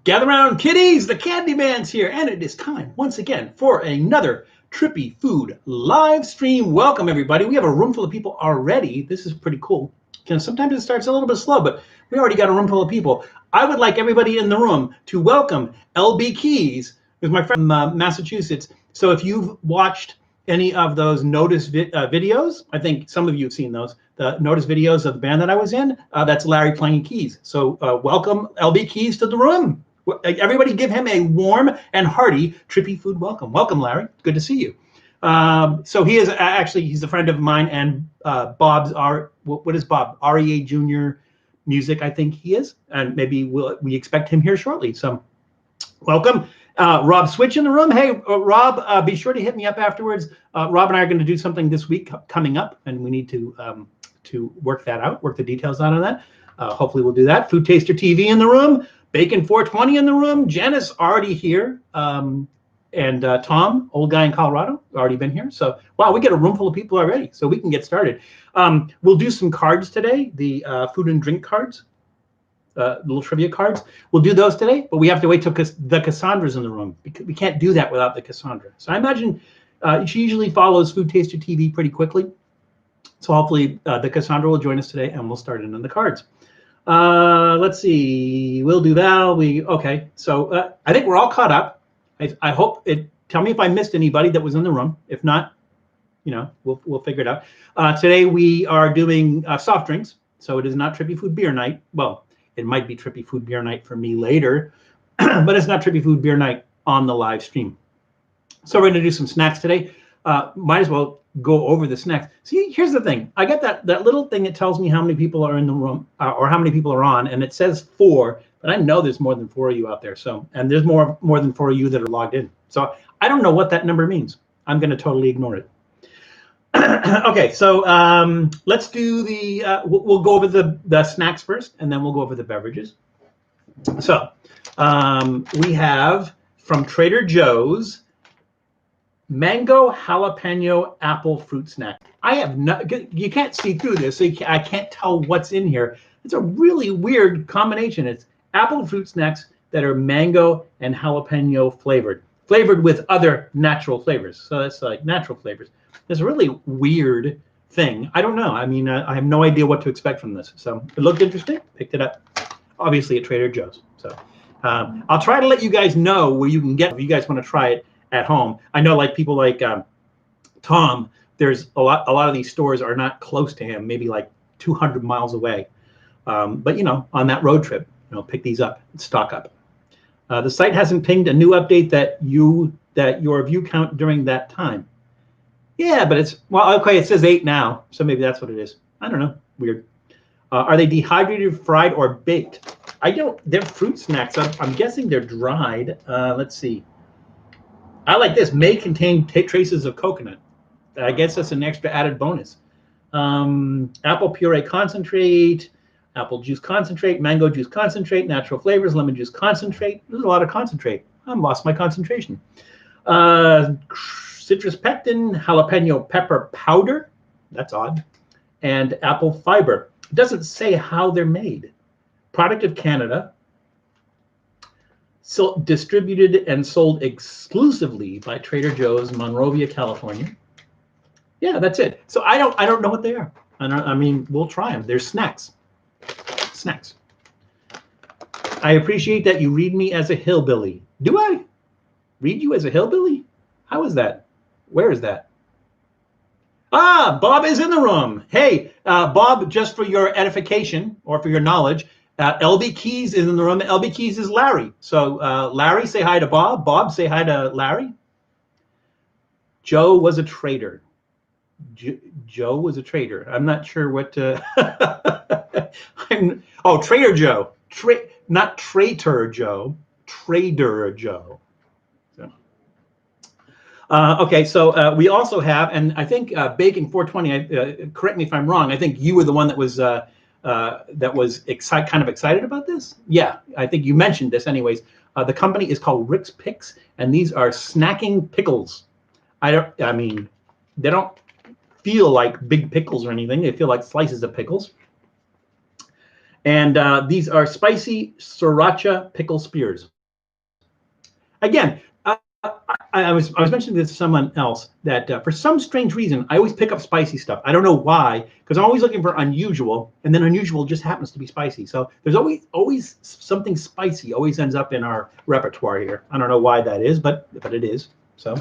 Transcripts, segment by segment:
Gather around, kiddies, the Candyman's here, and it is time, once again, for another Trippy Food live stream. Welcome, everybody. We have a room full of people already. This is pretty cool. Sometimes it starts a little bit slow, but we already got a room full of people. I would like everybody in the room to welcome LB Keys, who's my friend from Massachusetts. So if you've watched any of those Notice videos, I think some of you have seen those, the Notice videos of the band that I was in, that's Larry playing keys. So welcome LB Keys to the room. Everybody give him a warm and hearty Trippy Food welcome. Welcome, Larry. Good to see you. So he is actually, he's a friend of mine and Bob's, what is Bob? REA Junior Music, I think he is. And maybe we expect him here shortly. So welcome. Rob Switch in the room. Hey, Rob, be sure to hit me up afterwards. Rob and I are going to do something this week coming up, and we need to work that out, work the details out on that. Hopefully we'll do that. Food Taster TV in the room. Bacon 420 in the room. Janice already here. And Tom, old guy in Colorado, already been here. So, wow, we get a room full of people already. So we can get started. We'll do some cards today, the food and drink cards, little trivia cards. We'll do those today, but we have to wait till the Cassandra's in the room. We can't do that without the Cassandra. So I imagine she usually follows Food Taster TV pretty quickly. So hopefully the Cassandra will join us today, and we'll start in on the cards. Let's see. We'll do that. Okay. So I think we're all caught up. I hope it. Tell me if I missed anybody that was in the room. If not, we'll figure it out. Today we are doing soft drinks. So it is not Trippy Food Beer Night. Well, it might be Trippy Food Beer Night for me later, but it's not Trippy Food Beer Night on the live stream. So we're going to do some snacks today. Might as well go over the snacks. See, here's the thing. I got that little thing that tells me how many people are in the room or how many people are on, and it says 4, but I know there's more than 4 of you out there. So, and there's more than 4 of you that are logged in. So I don't know what that number means. I'm going to totally ignore it. Okay, so let's do the, we'll go over the snacks first, and then we'll go over the beverages. So we have from Trader Joe's, mango jalapeno apple fruit snack. I have no, you can't see through this, so I can't tell what's in here. It's a really weird combination. It's apple fruit snacks that are mango and jalapeno flavored with other natural flavors. So that's like natural flavors. It's a really weird thing. I don't know. I mean, I have no idea what to expect from this. So it looked interesting. Picked it up, obviously at Trader Joe's. So I'll try to let you guys know where you can get if you guys want to try it at home. I know, like people like Tom, there's a lot of these stores are not close to him, maybe like 200 miles away. But on that road trip, pick these up and stock up. The site hasn't pinged a new update that your view count during that time. Yeah, but it's, well, okay, it says 8 now, so maybe that's what it is. I don't know. Weird. Are they dehydrated, fried, or baked? They're fruit snacks. I'm guessing they're dried. Let's see. I like this. May contain traces of coconut. I guess that's an extra added bonus. Apple puree concentrate, apple juice concentrate, mango juice concentrate, natural flavors, lemon juice concentrate. There's a lot of concentrate. I've lost my concentration. Citrus pectin, jalapeno pepper powder. That's odd. And apple fiber. It doesn't say how they're made. Product of Canada. So distributed and sold exclusively by Trader Joe's, Monrovia, California. Yeah, that's it. So I don't know what they are. I mean, we'll try them. They're snacks. Snacks. I appreciate that you read me as a hillbilly. Do I read you as a hillbilly? How is that? Where is that? Ah, Bob is in the room. Hey, Bob, just for your edification or for your knowledge, LB Keys is in the room. LB Keys is Larry. So Larry, say hi to Bob. Bob, say hi to Larry. Joe was a trader. Joe was a trader. I'm not sure what to... Trader Joe. Not Traitor Joe. Trader Joe. So. Okay, so we also have, and I think Bacon 420, correct me if I'm wrong, I think you were the one that was... kind of excited about this? Yeah, I think you mentioned this anyways. The company is called Rick's Picks, and these are snacking pickles. I mean, they don't feel like big pickles or anything. They feel like slices of pickles. And these are spicy Sriracha pickle spears. again, I was mentioning this to someone else that for some strange reason I always pick up spicy stuff. I don't know why, because I'm always looking for unusual, and then unusual just happens to be spicy. So there's always something spicy always ends up in our repertoire here. I don't know why that is, but it is. So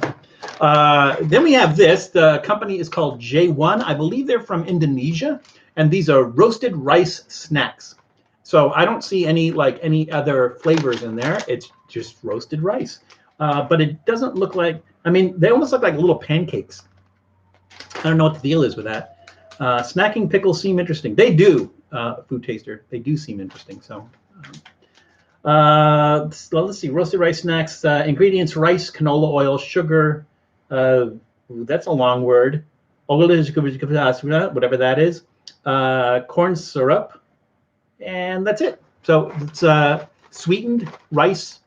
then we have this. The company is called Jayone. I believe they're from Indonesia, and these are roasted rice snacks. So I don't see any other flavors in there. It's just roasted rice. But it doesn't look like, I mean, they almost look like little pancakes. I don't know what the deal is with that. Snacking pickles seem interesting. They do, food taster. They do seem interesting. So let's see. Roasted rice snacks. Ingredients: rice, canola oil, sugar. That's a long word. Whatever that is. Corn syrup. And that's it. So it's sweetened rice.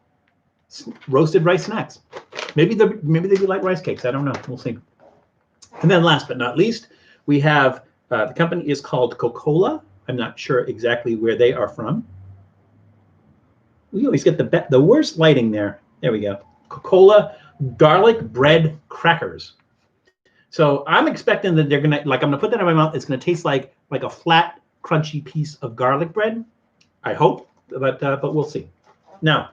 Roasted rice snacks. Maybe they do like rice cakes. I don't know. We'll see. And then last but not least, we have the company is called Kokola. I'm not sure exactly where they are from. We always get the worst lighting there. There we go. Kokola garlic bread crackers. So I'm expecting that they're gonna, like, I'm gonna put that in my mouth. It's gonna taste like a flat, crunchy piece of garlic bread. I hope, but we'll see. Now,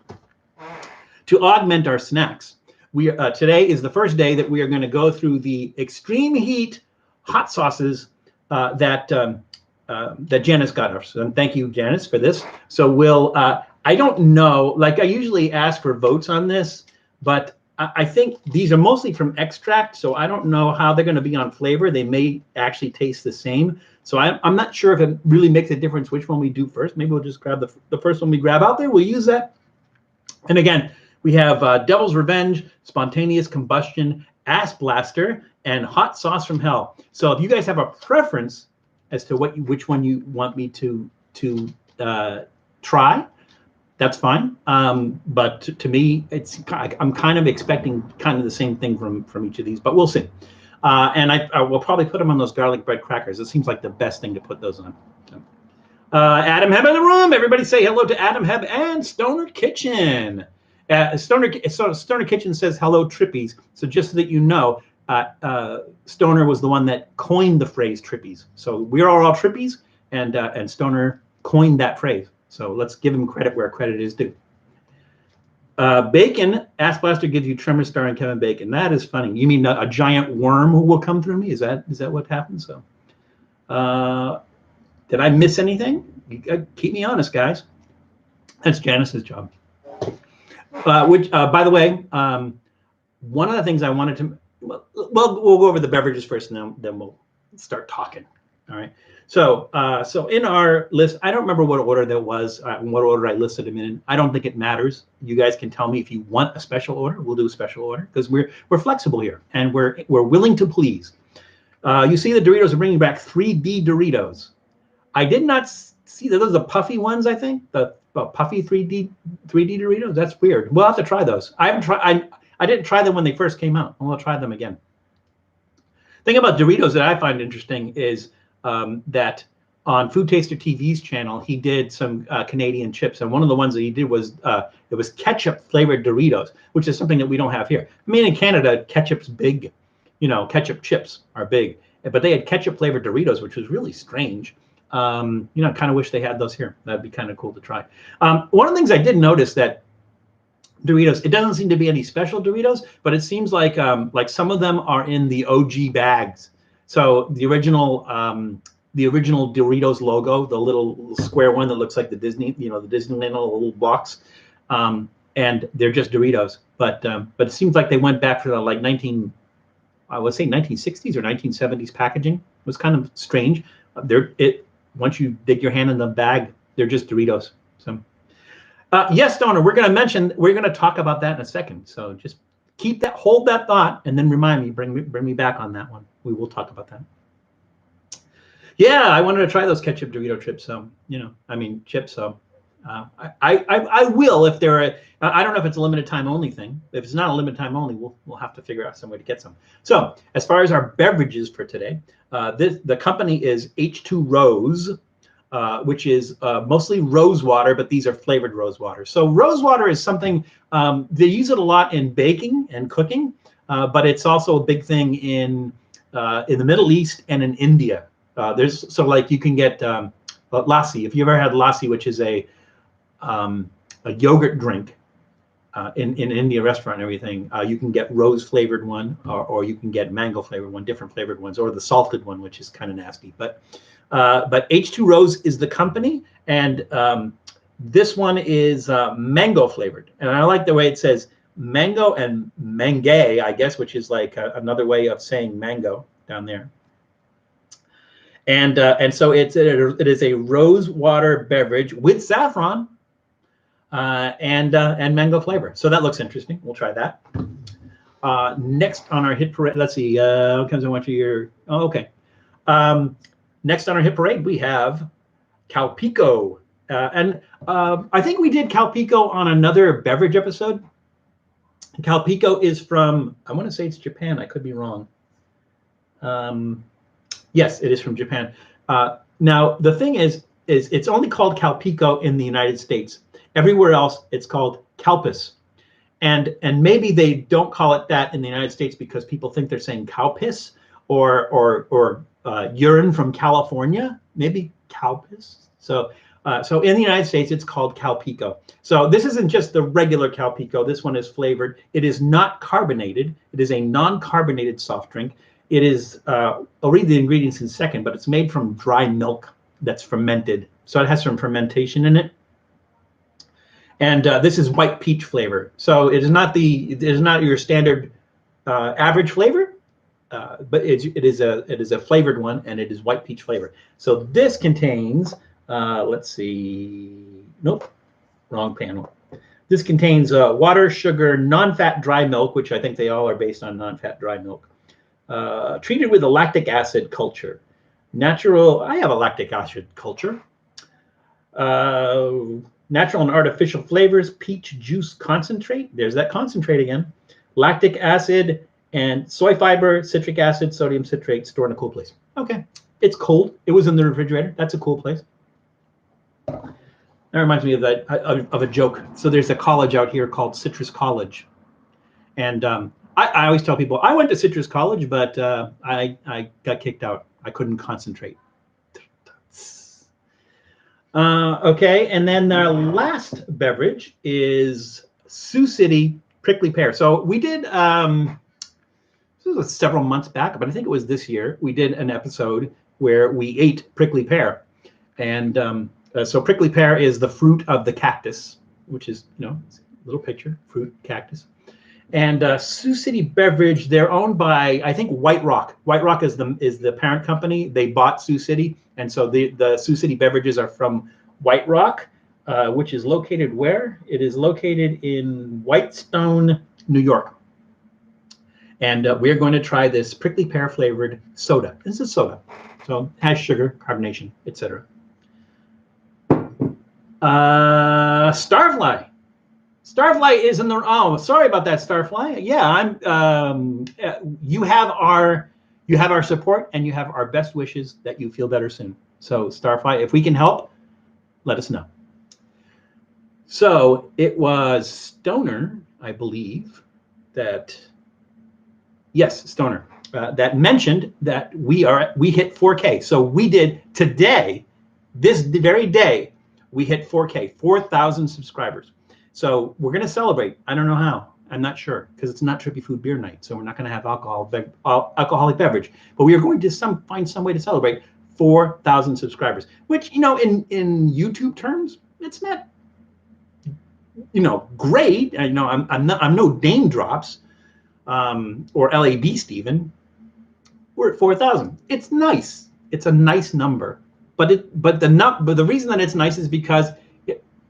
to augment our snacks, today is the first day that we are going to go through the extreme heat hot sauces that Janice got us. And thank you, Janice, for this. So we'll, I don't know, like I usually ask for votes on this, but I think these are mostly from extract, so I don't know how they're going to be on flavor. They may actually taste the same. So I'm not sure if it really makes a difference which one we do first. Maybe we'll just grab the first one we grab out there. We'll use that. And again, we have Devil's Revenge, Spontaneous Combustion, Ass Blaster, and Hot Sauce from Hell. So if you guys have a preference as to which one you want me to try, that's fine. But to me, I'm kind of expecting kind of the same thing from each of these, but we'll see. And I will probably put them on those garlic bread crackers. It seems like the best thing to put those on. So. Adam Heb in the room. Everybody say hello to Adam Heb and Stoner Kitchen. Stoner Kitchen says hello, Trippies. So just so that you know, Stoner was the one that coined the phrase Trippies. So we are all Trippies, and Stoner coined that phrase. So let's give him credit where credit is due. Bacon, Ass Blaster gives you Tremor starring Kevin Bacon. That is funny. You mean a giant worm who will come through me? Is that what happens? So, did I miss anything? Keep me honest, guys. That's Janice's job. Which, by the way, one of the things I wanted to, well, we'll go over the beverages first, and then we'll start talking. All right. So in our list, I don't remember what order that was, what order I listed them in. I don't think it matters. You guys can tell me if you want a special order. We'll do a special order because we're flexible here and we're willing to please. You see the Doritos are bringing back 3D Doritos. I did not see those are the puffy ones. I think the puffy 3D Doritos. That's weird. We'll have to try those. I haven't tried. I didn't try them when they first came out. I'll try them again. Thing about Doritos that I find interesting is that on Food Taster TV's channel, he did some Canadian chips, and one of the ones that he did was it was ketchup flavored Doritos, which is something that we don't have here. I mean, in Canada, ketchup's big, ketchup chips are big, but they had ketchup flavored Doritos, which was really strange. Kind of wish they had those here. That'd be kind of cool to try. One of the things I did notice that Doritos, it doesn't seem to be any special Doritos, but it seems like some of them are in the OG bags. So the original Doritos logo, the little square one that looks like the Disney, the Disneyland little box, and they're just Doritos. But it seems like they went back to the 1960s or 1970s packaging. It was kind of strange. Once you dig your hand in the bag, they're just Doritos. So yes, Donna, we're going to talk about that in a second. So just hold that thought, and then remind me, bring me back on that one. We will talk about that. Yeah, I wanted to try those ketchup Dorito chips. So chips. So I will if they're. I don't know if it's a limited time only thing. If it's not a limited time only, we'll have to figure out some way to get some. So as far as our beverages for today, the company is H2 Rose. which is mostly rose water, but these are flavored rose water. So rose water is something, they use it a lot in baking and cooking, but it's also a big thing in the Middle East and in India. So like you can get lassi. If you've ever had lassi, which is a yogurt drink in India restaurant and everything, you can get rose flavored one, or you can get mango flavored one, different flavored ones, or the salted one, which is kind of nasty. But H2 Rose is the company, and this one is mango flavored. And I like the way it says mango and mangay, I guess, which is like another way of saying mango down there. And so it is a rose water beverage with saffron and mango flavor. So that looks interesting. We'll try that. Next on our hit parade, let's see. What comes in one of your? Oh, okay. Next on our hit parade, we have Calpico, and I think we did Calpico on another beverage episode. Calpico is from, I want to say it's Japan. I could be wrong. Yes, it is from Japan. Now, the thing is it's only called Calpico in the United States. Everywhere else, it's called Calpis. And maybe they don't call it that in the United States because people think they're saying cow piss or urine from California, maybe Calpis. So in the United States, it's called Calpico. So this isn't just the regular Calpico. This one is flavored. It is not carbonated. It is a non-carbonated soft drink. It is, I'll read the ingredients in a second, but it's made from dry milk that's fermented. So it has some fermentation in it. And this is white peach flavor. So it is not your standard average flavor, but it is a flavored one, and it is white peach flavor. So this contains, let's see, nope, wrong panel. This contains water, sugar, non-fat dry milk, which I think they all are based on non-fat dry milk. Treated with a lactic acid culture. Natural, I have a lactic acid culture. Natural and artificial flavors, peach juice concentrate. There's that concentrate again. Lactic acid and soy fiber, citric acid, sodium citrate, stored in a cool place. Okay, it's cold. It was in the refrigerator. That's a cool place. That reminds me of a joke. So there's a college out here called Citrus College. And I always tell people, I went to Citrus College, but I got kicked out. I couldn't concentrate. Okay, and then our last beverage is Sioux City Prickly Pear. So we did, this was several months back, but I think it was this year, we did an episode where we ate prickly pear. And so prickly pear is the fruit of the cactus, which is, little picture, fruit, cactus. And Sioux City Beverage, they're owned by, I think, White Rock. White Rock is the parent company. They bought Sioux City, and so the Sioux City beverages are from White Rock, which is located where? It is located in Whitestone, New York. And we're going to try this prickly pear flavored soda. This is soda, so has sugar, carbonation, etc. Starfly. Starfly is in the, oh, sorry about that, Starfly. Yeah, you have our support, and you have our best wishes that you feel better soon. So Starfly, if we can help, let us know. So it was Stoner, I believe, that, yes, Stoner, that mentioned that we hit 4K. So we did today, this very day, we hit 4K, 4,000 subscribers. So we're going to celebrate. I don't know how. I'm not sure, because it's not Trippy Food Beer Night, so we're not going to have alcoholic beverage. But we are going to find some way to celebrate 4,000 subscribers, which, in YouTube terms, it's not, great. I'm no Dame Drops or LAB Steven. We're at 4,000. It's nice. It's a nice number. But the reason that it's nice is because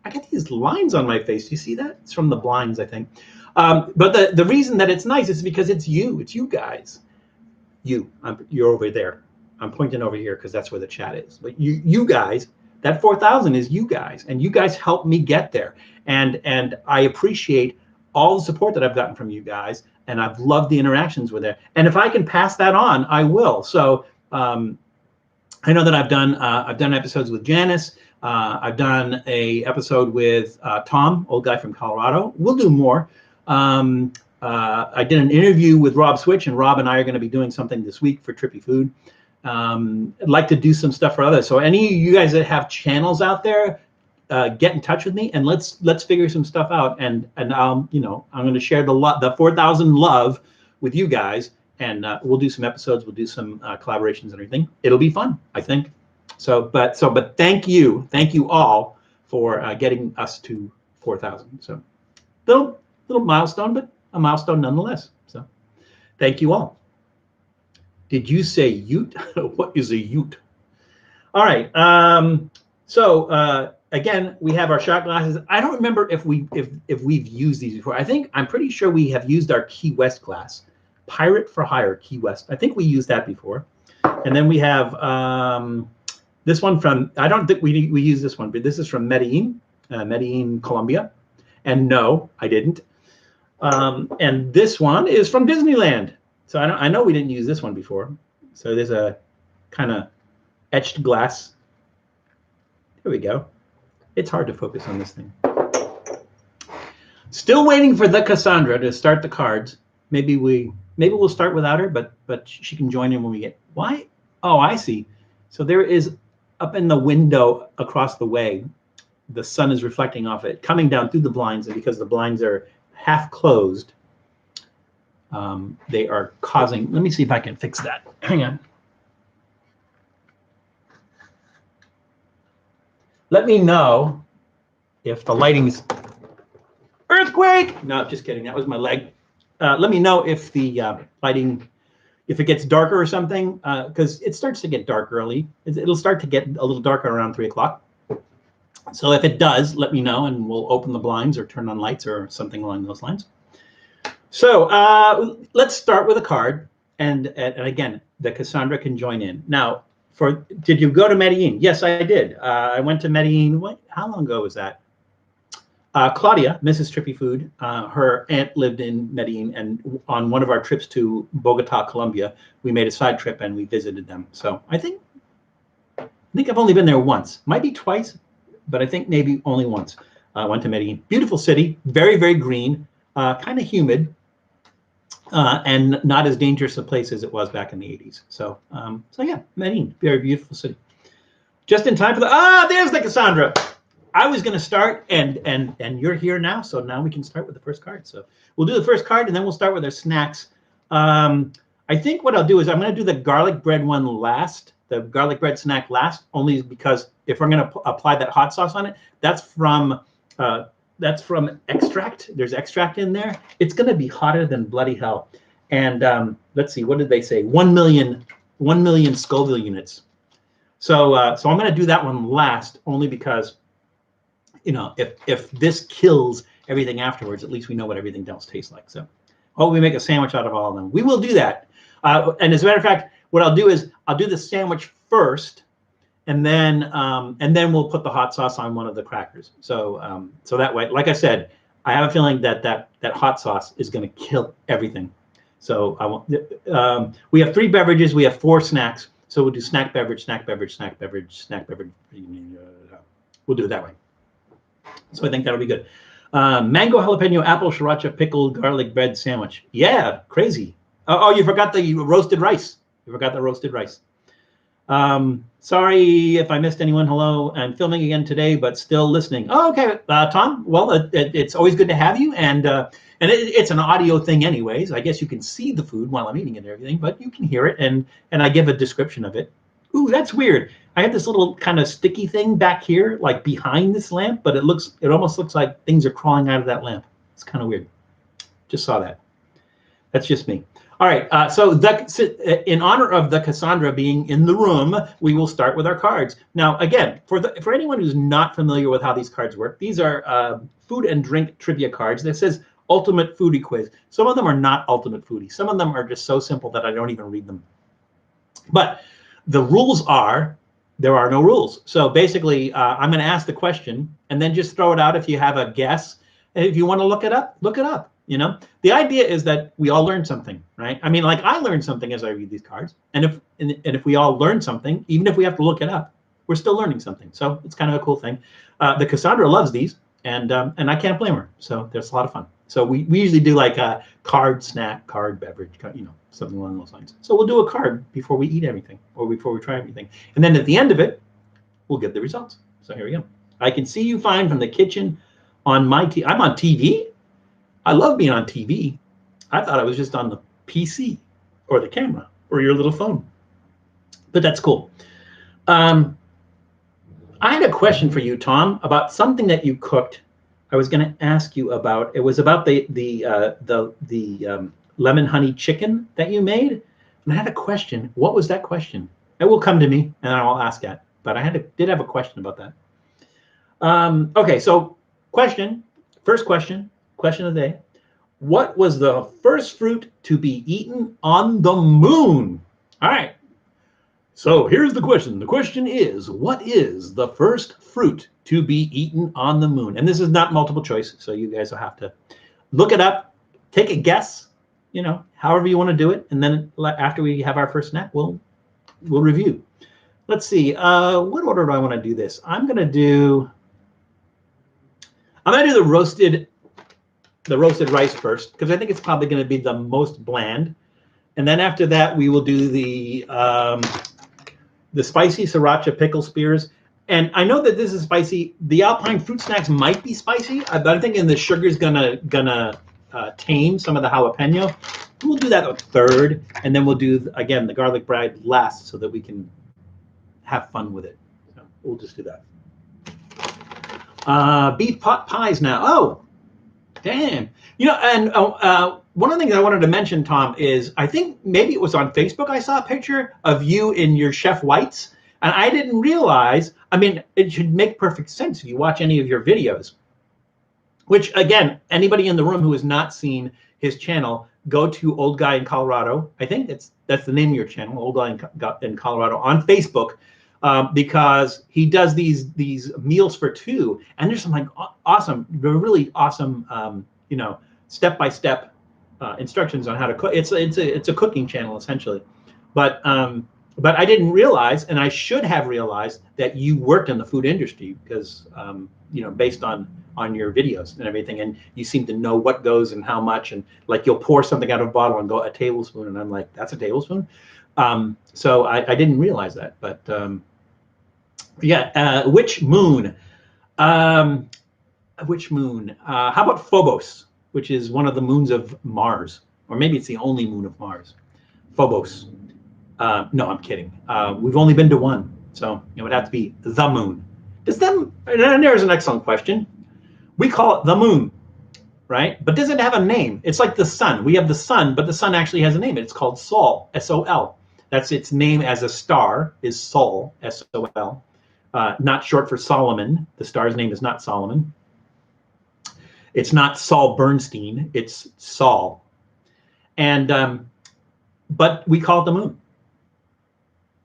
I get these lines on my face. Do you see that? It's from the blinds, I think. But the reason that it's nice is because it's you. It's you guys. You're over there. I'm pointing over here because that's where the chat is. But you guys, that 4,000 is you guys, and you guys helped me get there. And I appreciate all the support that I've gotten from you guys, and I've loved the interactions with it. And if I can pass that on, I will. So I know that I've done episodes with Janice. I've done a episode with Tom, old guy from Colorado. We'll do more. I did an interview with Rob Switch, and Rob and I are going to be doing something this week for Trippy Food. I'd like to do some stuff for others. So any of you guys that have channels out there, get in touch with me and let's figure some stuff out. And I'm going to share the 4,000 love with you guys, and we'll do some episodes. We'll do some collaborations and everything. It'll be fun, I think. But thank you all for getting us to 4,000. So little milestone, but a milestone nonetheless. So thank you all. Did you say ute? What is a ute? All right. Again, we have our shot glasses. I don't remember if we've used these before. I'm pretty sure we have used our Key West glass, Pirate for Hire Key West. I think we used that before. And then we have this one from, I don't think we use this one, but this is from Medellin, Colombia. And no, I didn't. And this one is from Disneyland. So I know we didn't use this one before. So there's a kind of etched glass. Here we go. It's hard to focus on this thing. Still waiting for the Cassandra to start the cards. Maybe we'll start without her, but she can join in when we get. Why? Oh, I see. So there is up in the window across the way, the sun is reflecting off it, coming down through the blinds, and because the blinds are half closed, they are causing. Let me see if I can fix that. Hang on. Let me know if the lighting's earthquake. No, just kidding. That was my leg. Let me know if the lighting, if it gets darker or something, because it starts to get dark early. It'll start to get a little darker around 3 o'clock. So if it does, let me know, and we'll open the blinds or turn on lights or something along those lines. So let's start with a card, and again, the Cassandra can join in. Now, did you go to Medellin? Yes, I did. I went to Medellin. How long ago was that? Claudia, Mrs. Trippy Food, her aunt lived in Medellin, and on one of our trips to Bogota, Colombia, we made a side trip and we visited them. So I think I've only been there once, might be twice, but I think maybe only once. I went to Medellin. Beautiful city, very, very green, kind of humid, and not as dangerous a place as it was back in the 80s. So yeah, Medellin, very beautiful city. Just in time for there's the Cassandra. I was going to start, and you're here now, so now we can start with the first card. So we'll do the first card, and then we'll start with our snacks. I think what I'll do is I'm going to do the garlic bread one last, the garlic bread snack last, only because if we're going to apply that hot sauce on it, that's from extract. There's extract in there. It's going to be hotter than bloody hell. And let's see, what did they say? 1 million Scoville units. So I'm going to do that one last, only because, if this kills everything afterwards, at least we know what everything else tastes like. So, we make a sandwich out of all of them. We will do that. And as a matter of fact, what I'll do is I'll do the sandwich first, and then we'll put the hot sauce on one of the crackers. So that way, like I said, I have a feeling that hot sauce is going to kill everything. So I won't. We have 3 beverages. We have 4 snacks. So we'll do snack, beverage, snack, beverage, snack, beverage, snack, beverage. We'll do it that way. So I think that'll be good. Mango, jalapeno, apple, sriracha, pickle, garlic bread sandwich. Yeah, crazy. Oh, you forgot the roasted rice. You forgot the roasted rice. Sorry if I missed anyone. Hello, I'm filming again today, but still listening. Oh, okay, Tom. Well, it's always good to have you, and it's an audio thing, anyways. I guess you can see the food while I'm eating it and everything, but you can hear it, and I give a description of it. Ooh, that's weird. I have this little kind of sticky thing back here, like behind this lamp, but it almost looks like things are crawling out of that lamp. It's kind of weird. Just saw that. That's just me. All right. So in honor of the Cassandra being in the room, we will start with our cards. Now, again, for anyone who's not familiar with how these cards work, these are food and drink trivia cards. That says Ultimate Foodie Quiz. Some of them are not Ultimate Foodie. Some of them are just so simple that I don't even read them. But the rules are, there are no rules. So basically, I'm going to ask the question and then just throw it out if you have a guess. And if you want to look it up, look it up. You know, the idea is that we all learn something, right? I mean, like I learned something as I read these cards, and if we all learn something, even if we have to look it up, we're still learning something. So it's kind of a cool thing. The Cassandra loves these, and I can't blame her. So there's a lot of fun. So we usually do like a card snack, card beverage, you know, something along those lines. So we'll do a card before we eat everything or before we try everything, and then at the end of it, we'll get the results. So here we go. I can see you fine from the kitchen on my TV. I'm on TV. I love being on TV. I thought I was just on the PC or the camera or your little phone, but that's cool. I had a question for you, Tom, about something that you cooked. I was going to ask you about. It was about the lemon honey chicken that you made, and I had a question. What was that question? It will come to me, and I'll ask that. But I did have a question about that. Okay, so first question of the day. What was the first fruit to be eaten on the moon? All right. So here's the question. The question is, what is the first fruit to be eaten on the moon? And this is not multiple choice, so you guys will have to look it up, take a guess, you know, however you want to do it. And then after we have our first snack, we'll review. Let's see. What order do I want to do this? I'm gonna do the roasted rice first, because I think it's probably going to be the most bland. And then after that, we will do the spicy Sriracha pickle spears. And I know that this is spicy. The Alpine fruit snacks might be spicy, but I'm thinking the sugar's gonna tame some of the jalapeno. We'll do that a third, and then we'll do again the garlic bread last, so that we can have fun with it. So we'll just do that. Beef pot pies now. Oh, damn. You know, and one of the things I wanted to mention, Tom, is I think maybe it was on Facebook I saw a picture of you in your Chef Whites, and I didn't realize, I mean, it should make perfect sense if you watch any of your videos, which, again, anybody in the room who has not seen his channel, go to Old Guy in Colorado. I think that's the name of your channel, Old Guy in Colorado, on Facebook. Because he does these meals for two, and there's some like awesome, really awesome, you know, step-by-step instructions on how to cook. It's a cooking channel essentially, but I didn't realize, and I should have realized, that you worked in the food industry, because you know, based on your videos and everything, and you seem to know what goes and how much, and like you'll pour something out of a bottle and go a tablespoon, and I'm like, that's a tablespoon. So I didn't realize that, but. Yeah, which moon? Which moon? How about Phobos, which is one of the moons of Mars, or maybe it's the only moon of Mars. Phobos. No, I'm kidding. We've only been to one, so it would have to be the moon. And there's an excellent question. We call it the moon, right? But does it have a name? It's like the sun. We have the sun, but the sun actually has a name. It's called Sol, S-O-L. That's its name as a star, is Sol, S-O-L. Not short for Solomon. The star's name is not Solomon. It's not Saul Bernstein. It's Sol. And but we call it the moon.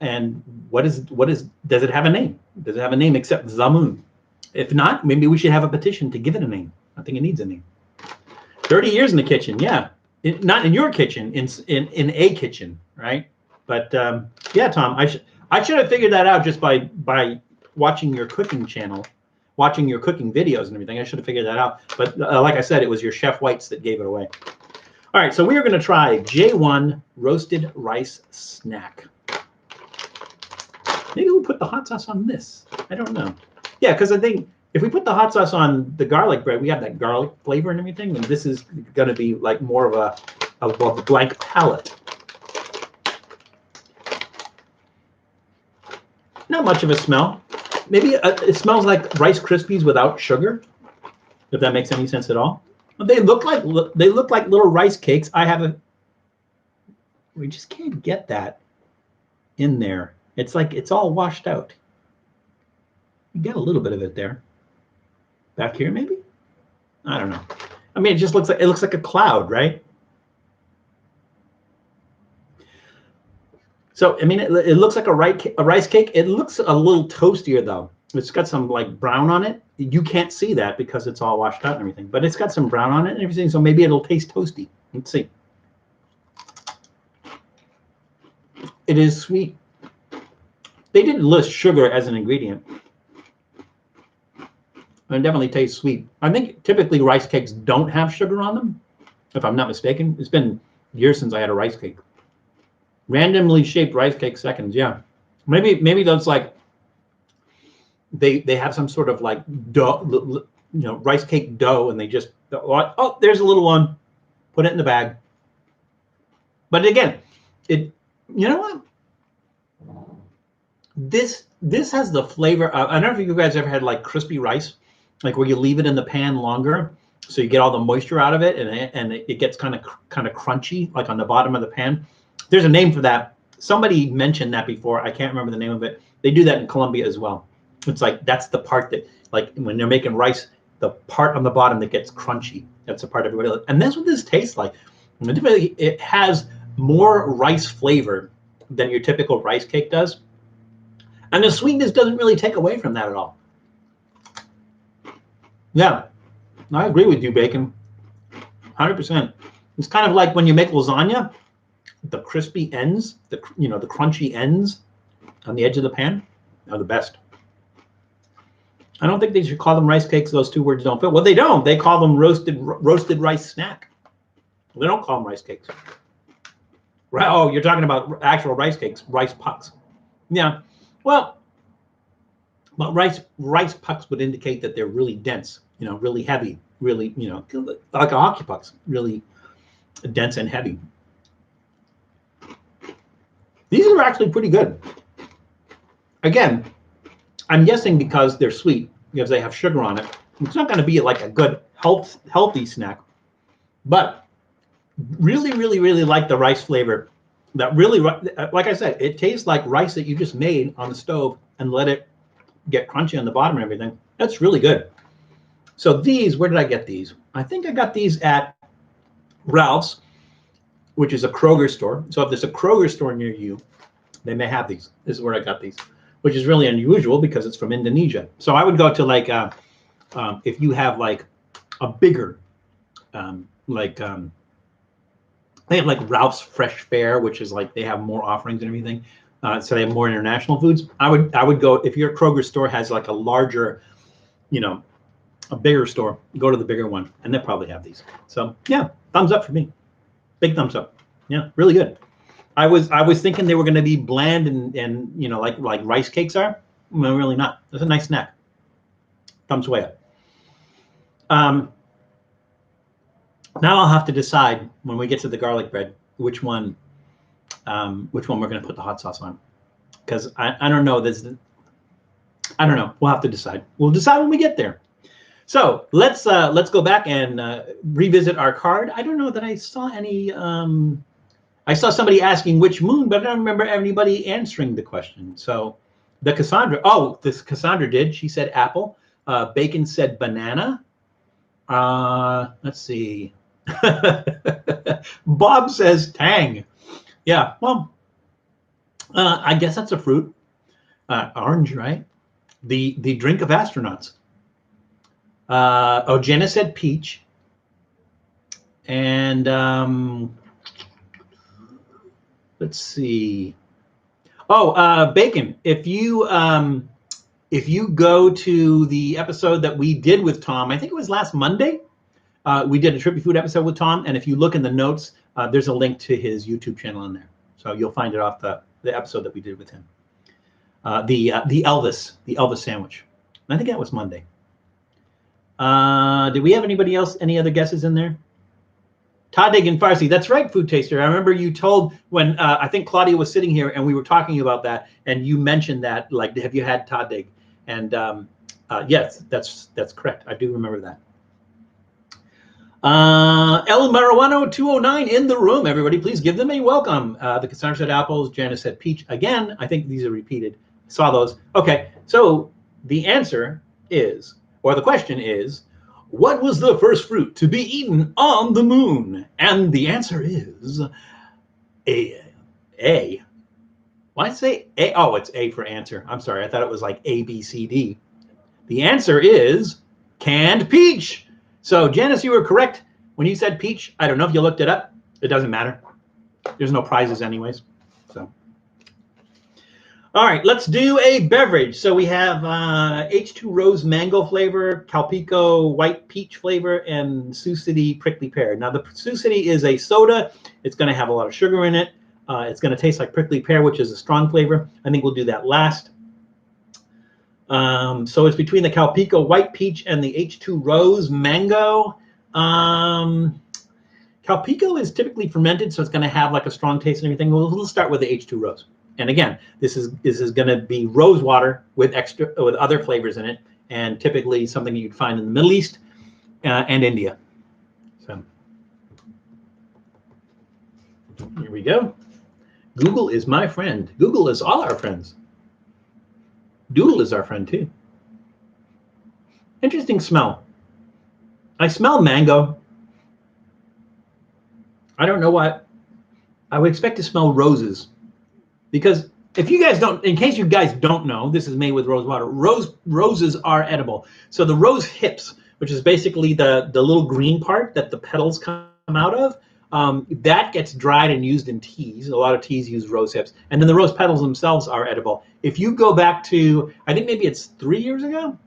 And does it have a name? Does it have a name except the moon? If not, maybe we should have a petition to give it a name. I think it needs a name. 30 years in the kitchen, yeah. Not in your kitchen, in a kitchen, right? But yeah, Tom, I should have figured that out just by watching your cooking channel, watching your cooking videos and everything. I should have figured that out. But like I said, it was your Chef Whites that gave it away. All right, so we are going to try J1 roasted rice snack. Maybe we'll put the hot sauce on this. I don't know. Yeah, because I think if we put the hot sauce on the garlic bread, we have that garlic flavor and everything, and this is going to be like more of a blank palate. Not much of a smell. Maybe it smells like Rice Krispies without sugar, if that makes any sense at all. They look like little rice cakes. We just can't get that in there. It's like it's all washed out. You get a little bit of it there. Back here, maybe? I don't know. I mean, it looks like a cloud, right? So, I mean, it looks like a rice cake. It looks a little toastier, though. It's got some like brown on it. You can't see that because it's all washed out and everything, but it's got some brown on it and everything, so maybe it'll taste toasty. Let's see. It is sweet. They didn't list sugar as an ingredient. It definitely tastes sweet. I think typically rice cakes don't have sugar on them, if I'm not mistaken. It's been years since I had a rice cake. Randomly shaped rice cake seconds, yeah. Maybe those like they have some sort of like dough, rice cake dough, and they just there's a little one, put it in the bag. But again, you know what? This has the flavor of, I don't know if you guys ever had like crispy rice, like where you leave it in the pan longer, so you get all the moisture out of it, and it gets kind of crunchy, like on the bottom of the pan. There's a name for that. Somebody mentioned that before. I can't remember the name of it. They do that in Colombia as well. It's like that's the part that, like when they're making rice, the part on the bottom that gets crunchy. That's the part everybody likes. And that's what this tastes like. It has more rice flavor than your typical rice cake does. And the sweetness doesn't really take away from that at all. Yeah, I agree with you, Bacon. 100%. It's kind of like when you make lasagna, the crispy ends, the crunchy ends on the edge of the pan are the best. I don't think they should call them rice cakes. Those two words don't fit. Well, they don't. They call them roasted rice snack. They don't call them rice cakes. Right? Oh, you're talking about actual rice cakes, rice pucks. Yeah. Well, but rice pucks would indicate that they're really dense, really heavy, really, like a hockey pucks, really dense and heavy. These are actually pretty good. Again, I'm guessing because they're sweet, because they have sugar on it. It's not going to be like a good healthy snack, but really, really, really like the rice flavor. That really, like I said, it tastes like rice that you just made on the stove and let it get crunchy on the bottom and everything. That's really good. So these, where did I get these? I think I got these at Ralph's, which is a Kroger store. So if there's a Kroger store near you, they may have these. This is where I got these, which is really unusual because it's from Indonesia. So I would go to like, if you have like a bigger, they have like Ralph's Fresh Fare, which is like they have more offerings and everything. So they have more international foods. I would go, if your Kroger store has like a larger, a bigger store, go to the bigger one, and they'll probably have these. So yeah, thumbs up for me. Big thumbs up. Yeah, really good. I was thinking they were going to be bland and like rice cakes are. No, really not. It's a nice snack. Thumbs way up. Now I'll have to decide when we get to the garlic bread which one we're going to put the hot sauce on, because I don't know. I don't know. We'll have to decide. We'll decide when we get there. So let's go back and revisit our card. I don't know that I saw any. I saw somebody asking which moon, but I don't remember anybody answering the question. So the Cassandra. Oh, this Cassandra did. She said apple. Bacon said banana. Let's see. Bob says tang. Yeah, well, I guess that's a fruit. Orange, right? The drink of astronauts. Jenna said peach. And let's see. Oh, Bacon. If you go to the episode that we did with Tom, I think it was last Monday. We did a Trippy Food episode with Tom, and if you look in the notes, there's a link to his YouTube channel in there. So you'll find it off the episode that we did with him. The Elvis sandwich. I think that was Monday. Did we have anybody else? Any other guesses in there? Tadig in Farsi. That's right, Food Taster. I remember you told when I think Claudia was sitting here and we were talking about that, and you mentioned that, like, have you had Tadig? And yes, that's correct. I do remember that. El Marijuano 209 in the room. Everybody, please give them a welcome. The Cassandra said apples. Janice said peach. Again, I think these are repeated. I saw those. Okay, so the answer is, or the question is, what was the first fruit to be eaten on the moon? And the answer is A. Why did I say A? Oh, it's A for answer. I'm sorry. I thought it was like A, B, C, D. The answer is canned peach. So, Janice, you were correct when you said peach. I don't know if you looked it up. It doesn't matter. There's no prizes anyways. So, all right, let's do a beverage. So we have H2 Rose mango flavor, Calpico white peach flavor, and Sioux City prickly pear. Now, the Sioux City is a soda. It's going to have a lot of sugar in it. It's going to taste like prickly pear, which is a strong flavor. I think we'll do that last. So it's between the Calpico white peach and the H2 Rose mango. Calpico is typically fermented, so it's going to have like a strong taste and everything. We'll start with the H2 Rose. And again, this is going to be rose water with other flavors in it, and typically something you'd find in the Middle East and India. So here we go. Google is my friend. Google is all our friends. Doodle is our friend too. Interesting smell. I smell mango. I don't know what. I would expect to smell roses, because if you guys don't, in case you guys don't know, this is made with rose water. Roses are edible. So the rose hips, which is basically the little green part that the petals come out of, that gets dried and used in teas. A lot of teas use rose hips. And then the rose petals themselves are edible. If you go back to, I think maybe it's 3 years ago,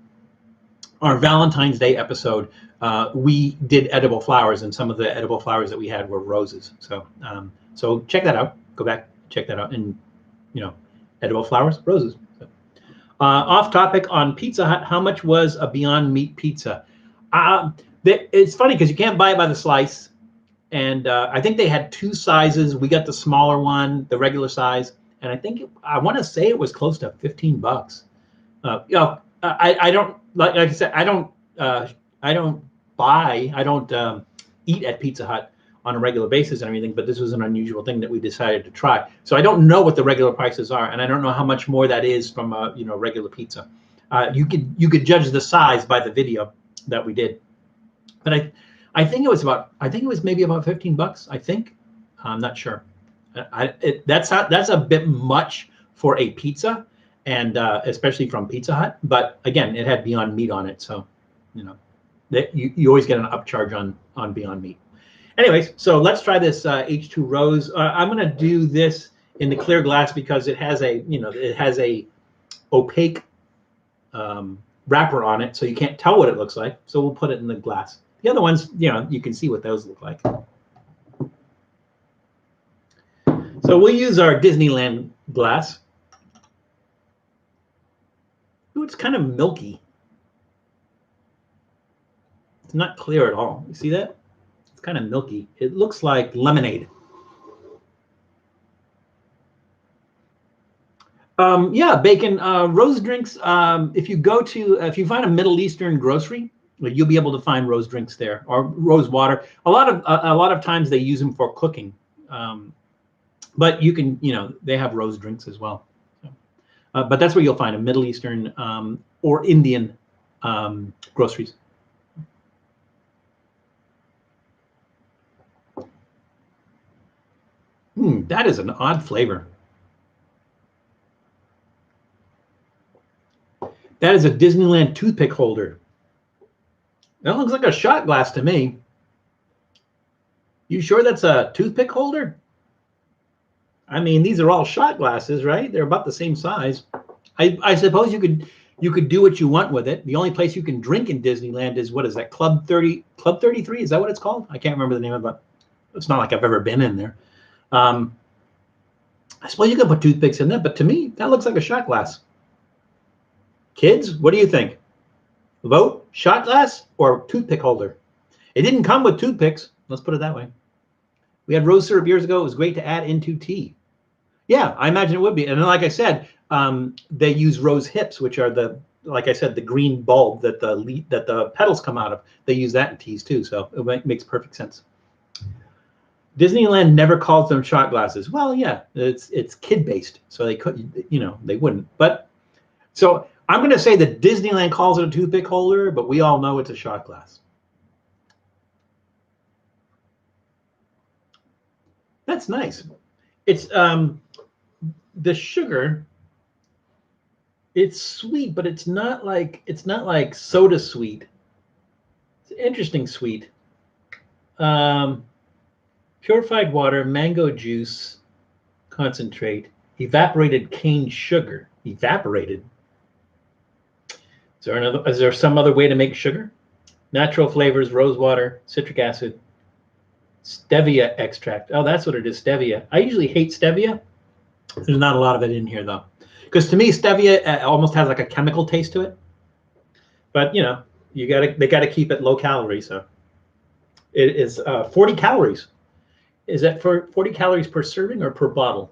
our Valentine's Day episode, we did edible flowers, and some of the edible flowers that we had were roses. So so check that out. Go back, check that out. And, edible flowers, roses. So, off topic on Pizza Hut, how much was a Beyond Meat pizza? It's funny because you can't buy it by the slice. And I think they had 2 sizes. We got the smaller one, the regular size, and I want to say it was close to $15. I don't like I said, I don't eat at Pizza Hut on a regular basis and everything, but this was an unusual thing that we decided to try. So I don't know what the regular prices are, and I don't know how much more that is from a regular pizza. You could judge the size by the video that we did, but I think it was maybe about $15. I think. I'm not sure. That's a bit much for a pizza, and especially from Pizza Hut. But again, it had Beyond Meat on it, so that you always get an upcharge on Beyond Meat. Anyways, so let's try this H2 Rose. I'm gonna do this in the clear glass because it has a opaque wrapper on it, so you can't tell what it looks like. So we'll put it in the glass. The other ones, you can see what those look like. So we'll use our Disneyland glass. Ooh, it's kind of milky. It's not clear at all. You see that? It's kind of milky. It looks like lemonade. Yeah, Bacon. Rose drinks. If you find a Middle Eastern grocery, you'll be able to find rose drinks there, or rose water. A lot of times they use them for cooking, but you can, they have rose drinks as well. So, but that's where you'll find a Middle Eastern or Indian groceries. That is an odd flavor. That is a Disneyland toothpick holder. That looks like a shot glass to me. You sure that's a toothpick holder? I mean, these are all shot glasses, right? They're about the same size. I suppose you could do what you want with it. The only place you can drink in Disneyland is, what is that, Club 33? Is that what it's called? I can't remember the name of it. It's not like I've ever been in there. I suppose you could put toothpicks in there, but to me, that looks like a shot glass. Kids, what do you think? Vote shot glass or toothpick holder? It didn't come with toothpicks. Let's put it that way. We had rose syrup years ago. It was great to add into tea. Yeah, I imagine it would be. And then, like I said, they use rose hips, which are like I said, the green bulb that the petals come out of. They use that in teas too. So it makes perfect sense. Disneyland never calls them shot glasses. Well, yeah, it's kid based, so they couldn't, they wouldn't. But so I'm going to say that Disneyland calls it a toothpick holder, but we all know it's a shot glass. That's nice. It's the sugar, it's sweet, but it's not like soda sweet. It's interesting sweet. Purified water, mango juice, concentrate, evaporated cane sugar. Evaporated. Is there some other way to make sugar? Natural flavors, rose water, citric acid, stevia extract. Oh, that's what it is, stevia. I usually hate stevia. There's not a lot of it in here though, because to me stevia almost has like a chemical taste to it. But you know, they gotta keep it low calorie. So it is 40 calories. Is that for 40 calories per serving or per bottle?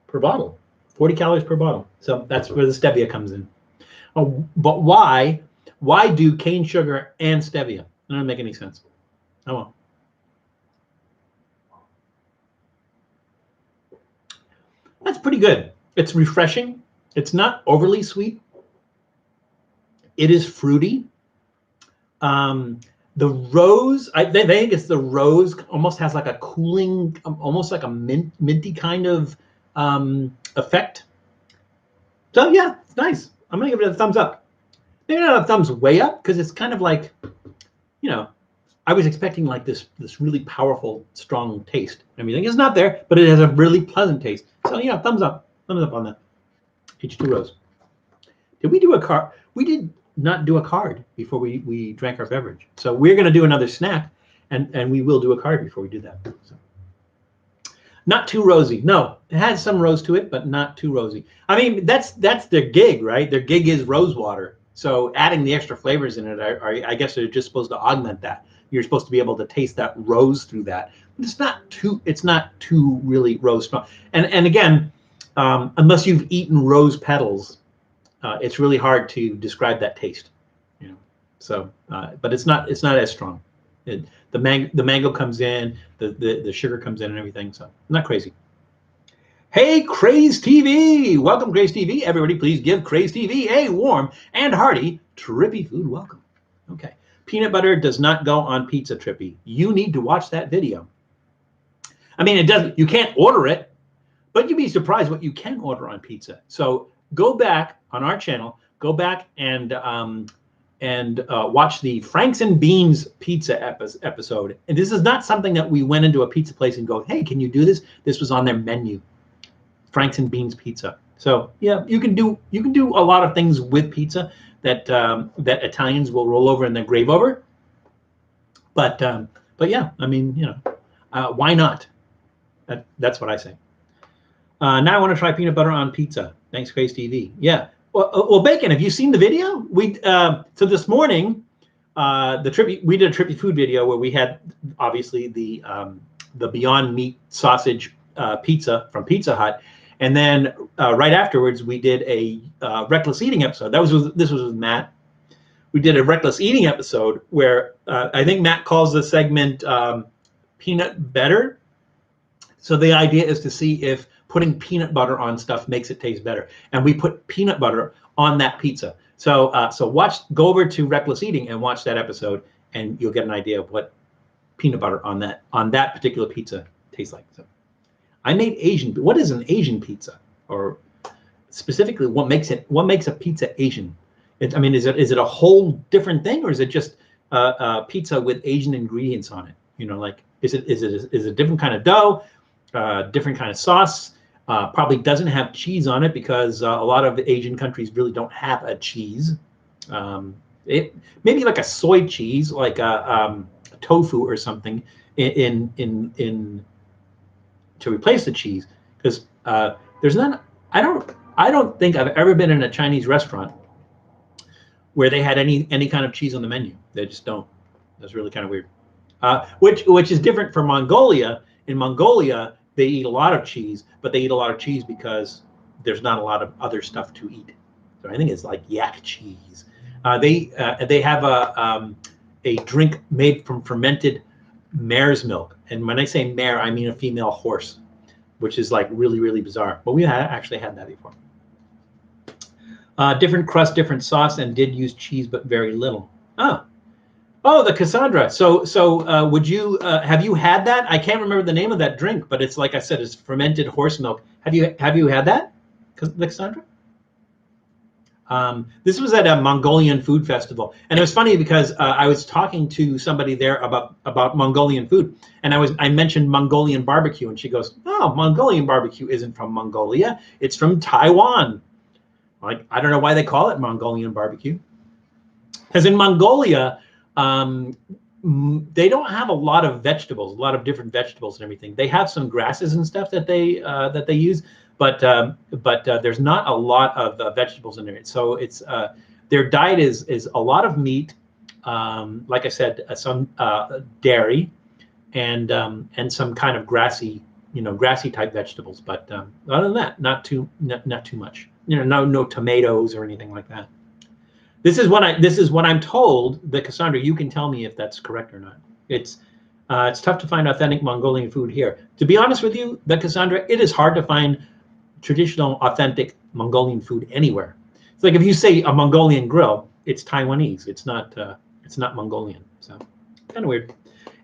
Per bottle. 40 calories per bottle. So that's where the stevia comes in. Oh, but why do cane sugar and stevia? It doesn't make any sense. Oh well. That's pretty good. It's refreshing. It's not overly sweet. It is fruity. The rose, I think it's the rose, almost has like a cooling, almost like a minty kind of effect. So yeah, it's nice. I'm gonna give it a thumbs up. Maybe not a thumbs way up, because it's kind of like, you know, I was expecting like this really powerful, strong taste. I mean, it's not there, but it has a really pleasant taste. So yeah, thumbs up on that. H2Os. Did we do a card? We did not do a card before we drank our beverage. So we're going to do another snack, and we will do a card before we do that. So. Not too rosy. No, it has some rose to it, but not too rosy. I mean, that's their gig, right? Their gig is rose water. So adding the extra flavors in it, I guess they're just supposed to augment that. You're supposed to be able to taste that rose through that. It's not too really rose strong. And again, unless you've eaten rose petals, it's really hard to describe that taste. You know. So, but it's not as strong. The mango comes in, the sugar comes in, and everything. So not crazy. Hey, Craze TV! Welcome, Craze TV. Everybody, please give Craze TV a warm and hearty Trippy food welcome. Okay. Peanut butter does not go on pizza, Trippy. You need to watch that video. I mean, it doesn't. You can't order it, but you'd be surprised what you can order on pizza. So go back on our channel. Go back and watch the Franks and Beans pizza episode. And this is not something that we went into a pizza place and go, hey, can you do this? This was on their menu. Franks and Beans pizza. So yeah, you can do a lot of things with pizza that Italians will roll over in their grave over. But yeah, I mean, you know, why not? That's what I say. Now I want to try peanut butter on pizza. Thanks, Craze TV. Yeah. Well, Bacon, have you seen the video? So this morning, we did a Trippy food video where we had obviously the Beyond Meat sausage pizza from Pizza Hut. And then right afterwards, we did a reckless eating episode. This was with Matt. We did a reckless eating episode where I think Matt calls the segment peanut better. So the idea is to see if putting peanut butter on stuff makes it taste better. And we put peanut butter on that pizza. So go over to Reckless Eating and watch that episode, and you'll get an idea of what peanut butter on that particular pizza tastes like. So. I made Asian. What is an Asian pizza, or specifically, what makes a pizza Asian? I mean, is it a whole different thing, or is it just a pizza with Asian ingredients on it? You know, like is it a different kind of dough, different kind of sauce? Probably doesn't have cheese on it because a lot of the Asian countries really don't have a cheese. It maybe like a soy cheese, like a tofu or something in to replace the cheese, because there's none. I don't think I've ever been in a Chinese restaurant where they had any kind of cheese on the menu. They just don't. That's really kind of weird. Which is different from Mongolia. In Mongolia, they eat a lot of cheese, but they eat a lot of cheese because there's not a lot of other stuff to eat. So I think it's like yak cheese. They have a drink made from fermented mare's milk, and when I say mare, I mean a female horse, which is like really, really bizarre. But we actually had that before. Different crust, different sauce, and did use cheese, but very little. Oh, Oh, the Cassandra. So would you have you had that? I can't remember the name of that drink, but it's like I said, it's fermented horse milk. Have you had that, the Cassandra? This was at a Mongolian food festival, and it was funny because I was talking to somebody there about Mongolian food, and I mentioned Mongolian barbecue, and she goes, "Oh, Mongolian barbecue isn't from Mongolia; it's from Taiwan." Like, I don't know why they call it Mongolian barbecue, because in Mongolia, um, they don't have a lot of vegetables, a lot of different vegetables and everything. They have some grasses and stuff that they use, but there's not a lot of vegetables in there. So it's their diet is a lot of meat, like I said, some dairy, and some kind of grassy type vegetables. But other than that, not too much. No tomatoes or anything like that. This is what I'm told. The Cassandra, you can tell me if that's correct or not. It's tough to find authentic Mongolian food here. To be honest with you, the Cassandra, it is hard to find traditional, authentic Mongolian food anywhere. It's like if you say a Mongolian grill, it's Taiwanese. It's not Mongolian. So kind of weird.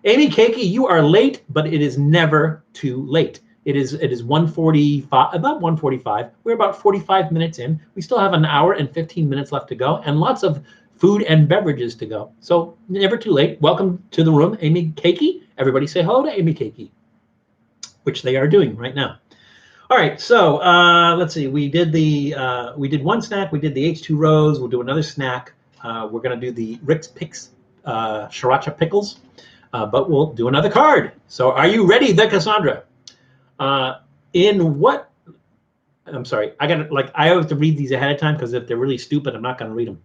Amy Keiki, you are late, but it is never too late. It is 1:45, about 1:45. We're about 45 minutes in. We still have an hour and 15 minutes left to go, and lots of food and beverages to go. So never too late. Welcome to the room, Amy Keiki. Everybody say hello to Amy Keiki, which they are doing right now. All right, so let's see. We did one snack. We did the H2 Rose. We'll do another snack. We're gonna do the Rick's Picks Sriracha Pickles, but we'll do another card. So are you ready, the Cassandra? In what? I'm sorry. I have to read these ahead of time because if they're really stupid, I'm not going to read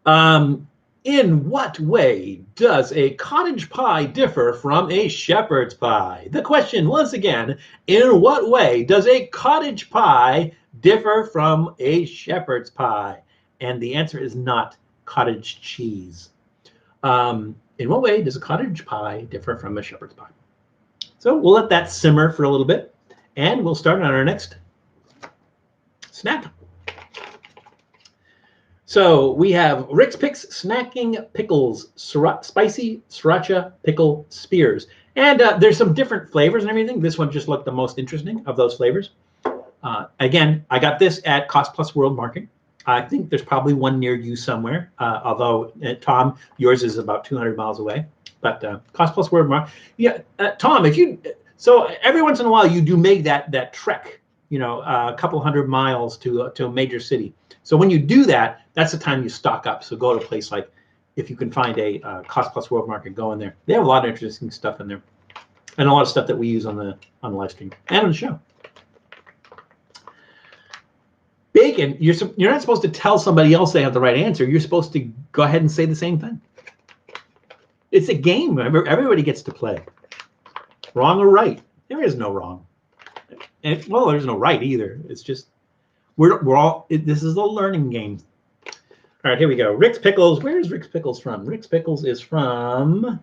them. In what way does a cottage pie differ from a shepherd's pie? The question once again, in what way does a cottage pie differ from a shepherd's pie? And the answer is not cottage cheese. In what way does a cottage pie differ from a shepherd's pie? So we'll let that simmer for a little bit, and we'll start on our next snack. So we have Rick's Picks Snacking Pickles, Spicy Sriracha Pickle Spears. And there's some different flavors and everything. This one just looked the most interesting of those flavors. Again, I got this at Cost Plus World Market. I think there's probably one near you somewhere, although, Tom, yours is about 200 miles away. But Cost Plus World Market. Yeah, Tom, so every once in a while you do make that trek, a couple hundred miles to a major city. So when you do that, that's the time you stock up. So go to a place like, if you can find a Cost Plus World Market, go in there. They have a lot of interesting stuff in there, and a lot of stuff that we use on the live stream and on the show. Bacon, you're not supposed to tell somebody else they have the right answer. You're supposed to go ahead and say the same thing. It's a game. Everybody gets to play. Wrong or right? There is no wrong. Well, there's no right either. It's just this is a learning game. All right, here we go. Rick's Pickles. Where is Rick's Pickles from? Rick's Pickles is from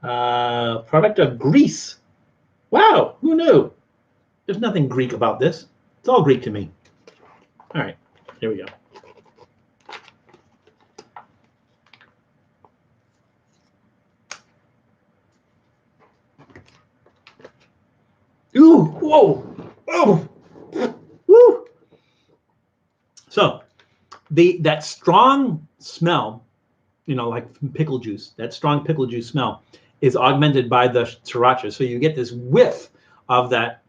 product of Greece. Wow, who knew? There's nothing Greek about this. It's all Greek to me. All right, here we go. Ooh, whoa, oh, woo. So that strong smell, like pickle juice, that strong pickle juice smell is augmented by the sriracha. So you get this whiff of that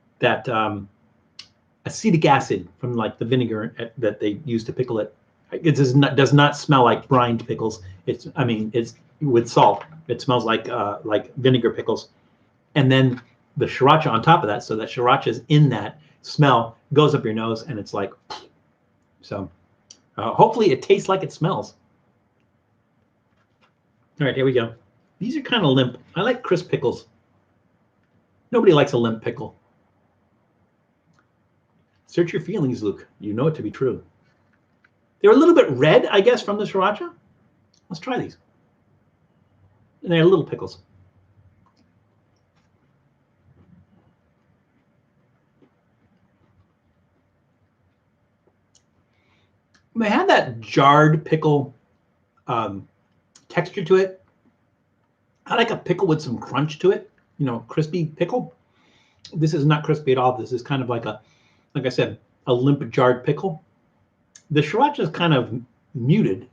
acetic acid from like the vinegar that they use to pickle it. It does not smell like brined pickles. It's with salt. It smells like vinegar pickles, and then the sriracha on top of that. So that sriracha is in that smell, goes up your nose, and it's like, so hopefully it tastes like it smells. All right, here we go. These are kind of limp. I like crisp pickles. Nobody likes a limp pickle. Search your feelings, Luke. You know it to be true. They're a little bit red, I guess, from the sriracha. Let's try these. And they're little pickles. They have that jarred pickle texture to it. I like a pickle with some crunch to it, you know, crispy pickle. This is not crispy at all. This is kind of like like I said, a limp jarred pickle. The Sriracha is kind of muted.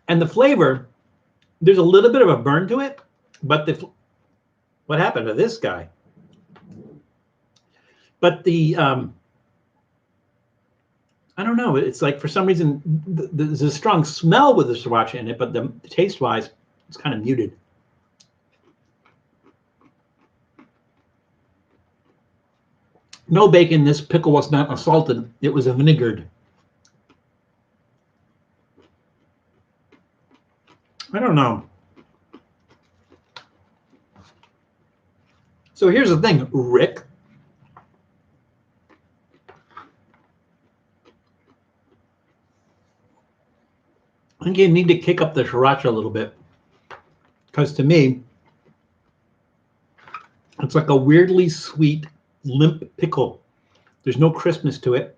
And the flavor, there's a little bit of a burn to it, but what happened to this guy? But I don't know. It's like for some reason there's a strong smell with the Sriracha in it, but the taste-wise, it's kind of muted. No bacon. This pickle was not salted. It was a vinegared. I don't know. So here's the thing, Rick. I think you need to kick up the Sriracha a little bit, because to me, it's like a weirdly sweet, limp pickle. There's no crispness to it.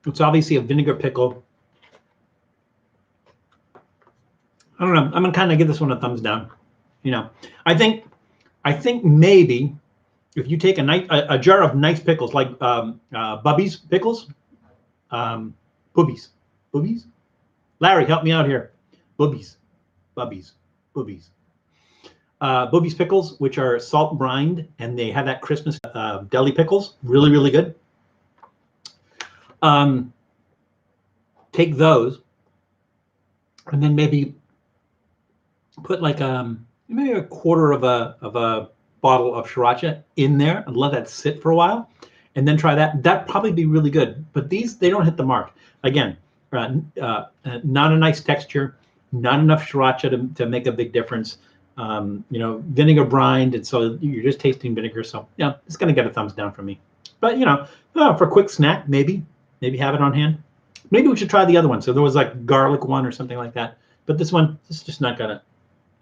It's obviously a vinegar pickle. I don't know. I'm gonna kind of give this one a thumbs down. You know, I think maybe if you take a jar of nice pickles like Bubby's pickles, Boobies. Larry, help me out here. Boobies pickles, which are salt brined, and they have that crispness. Deli pickles, really good. Take those, and then maybe put like maybe a quarter of a bottle of Sriracha in there and let that sit for a while, and then try that. That'd probably be really good. But these, they don't hit the mark. Again, not a nice texture, not enough Sriracha to make a big difference. You know, vinegar brined, and so you're just tasting vinegar. So yeah, it's gonna get a thumbs down from me. But you know, for a quick snack, maybe have it on hand. Maybe we should try the other one. So there was like garlic one or something like that. But this one, this is just not gonna.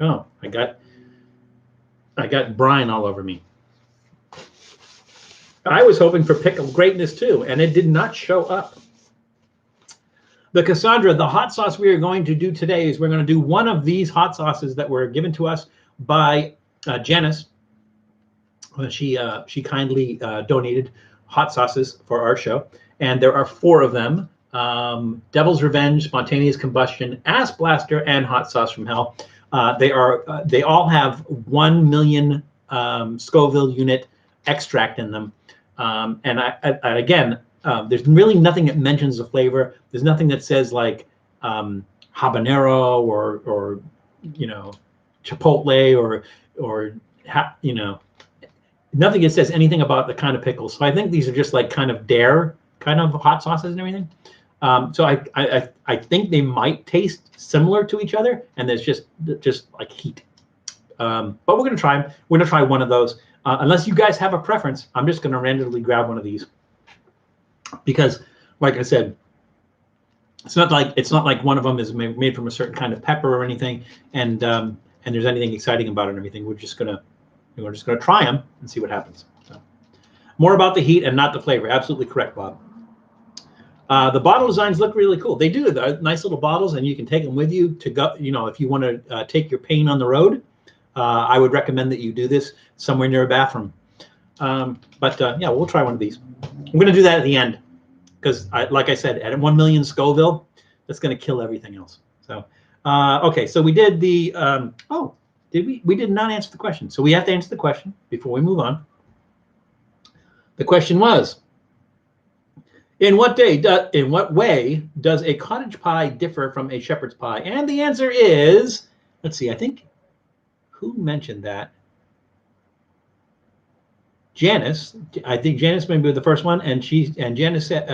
Oh, I got brine all over me. I was hoping for pickle greatness too, and it did not show up. The Cassandra, the hot sauce we are going to do today is we're going to do one of these hot sauces that were given to us by Janice. She kindly donated hot sauces for our show, and there are 4 of them: Devil's Revenge, Spontaneous Combustion, Ass Blaster, and Hot Sauce from Hell. They all have 1 million Scoville unit extract in them, and again. There's really nothing that mentions the flavor. There's nothing that says like habanero or you know, chipotle or you know, nothing that says anything about the kind of pickles. So I think these are just like kind of dare kind of hot sauces and everything. So I think they might taste similar to each other, and there's just like heat. But we're gonna try them. We're gonna try one of those. Unless you guys have a preference, I'm just gonna randomly grab one of these. Because, like I said, it's not like one of them is made from a certain kind of pepper or anything, and there's anything exciting about it and everything. We're just gonna try them and see what happens. So, more about the heat and not the flavor. Absolutely correct, Bob. The bottle designs look really cool. They do. They're nice little bottles, and you can take them with you to go. You know, if you want to take your pain on the road, I would recommend that you do this somewhere near a bathroom. Yeah, we'll try one of these. I'm going to do that at the end because, like I said, at 1 million Scoville, that's going to kill everything else. So, okay, so we did the. Oh, did we? We did not answer the question. So we have to answer the question before we move on. The question was, in what way does a cottage pie differ from a shepherd's pie? And the answer is, let's see, I think, who mentioned that? Janice, I think Janice may be the first one, and Janice said,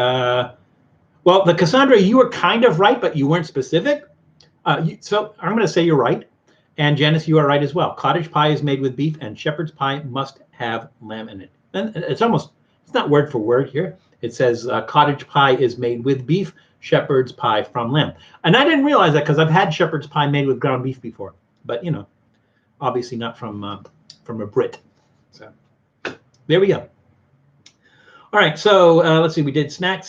well, the Cassandra, you were kind of right, but you weren't specific. So I'm going to say you're right, and Janice, you are right as well. Cottage pie is made with beef, and shepherd's pie must have lamb in it. And it's not word for word here. It says cottage pie is made with beef, shepherd's pie from lamb. And I didn't realize that because I've had shepherd's pie made with ground beef before, but you know, obviously not from a Brit. So. There we go. All right, so let's see. We did snack.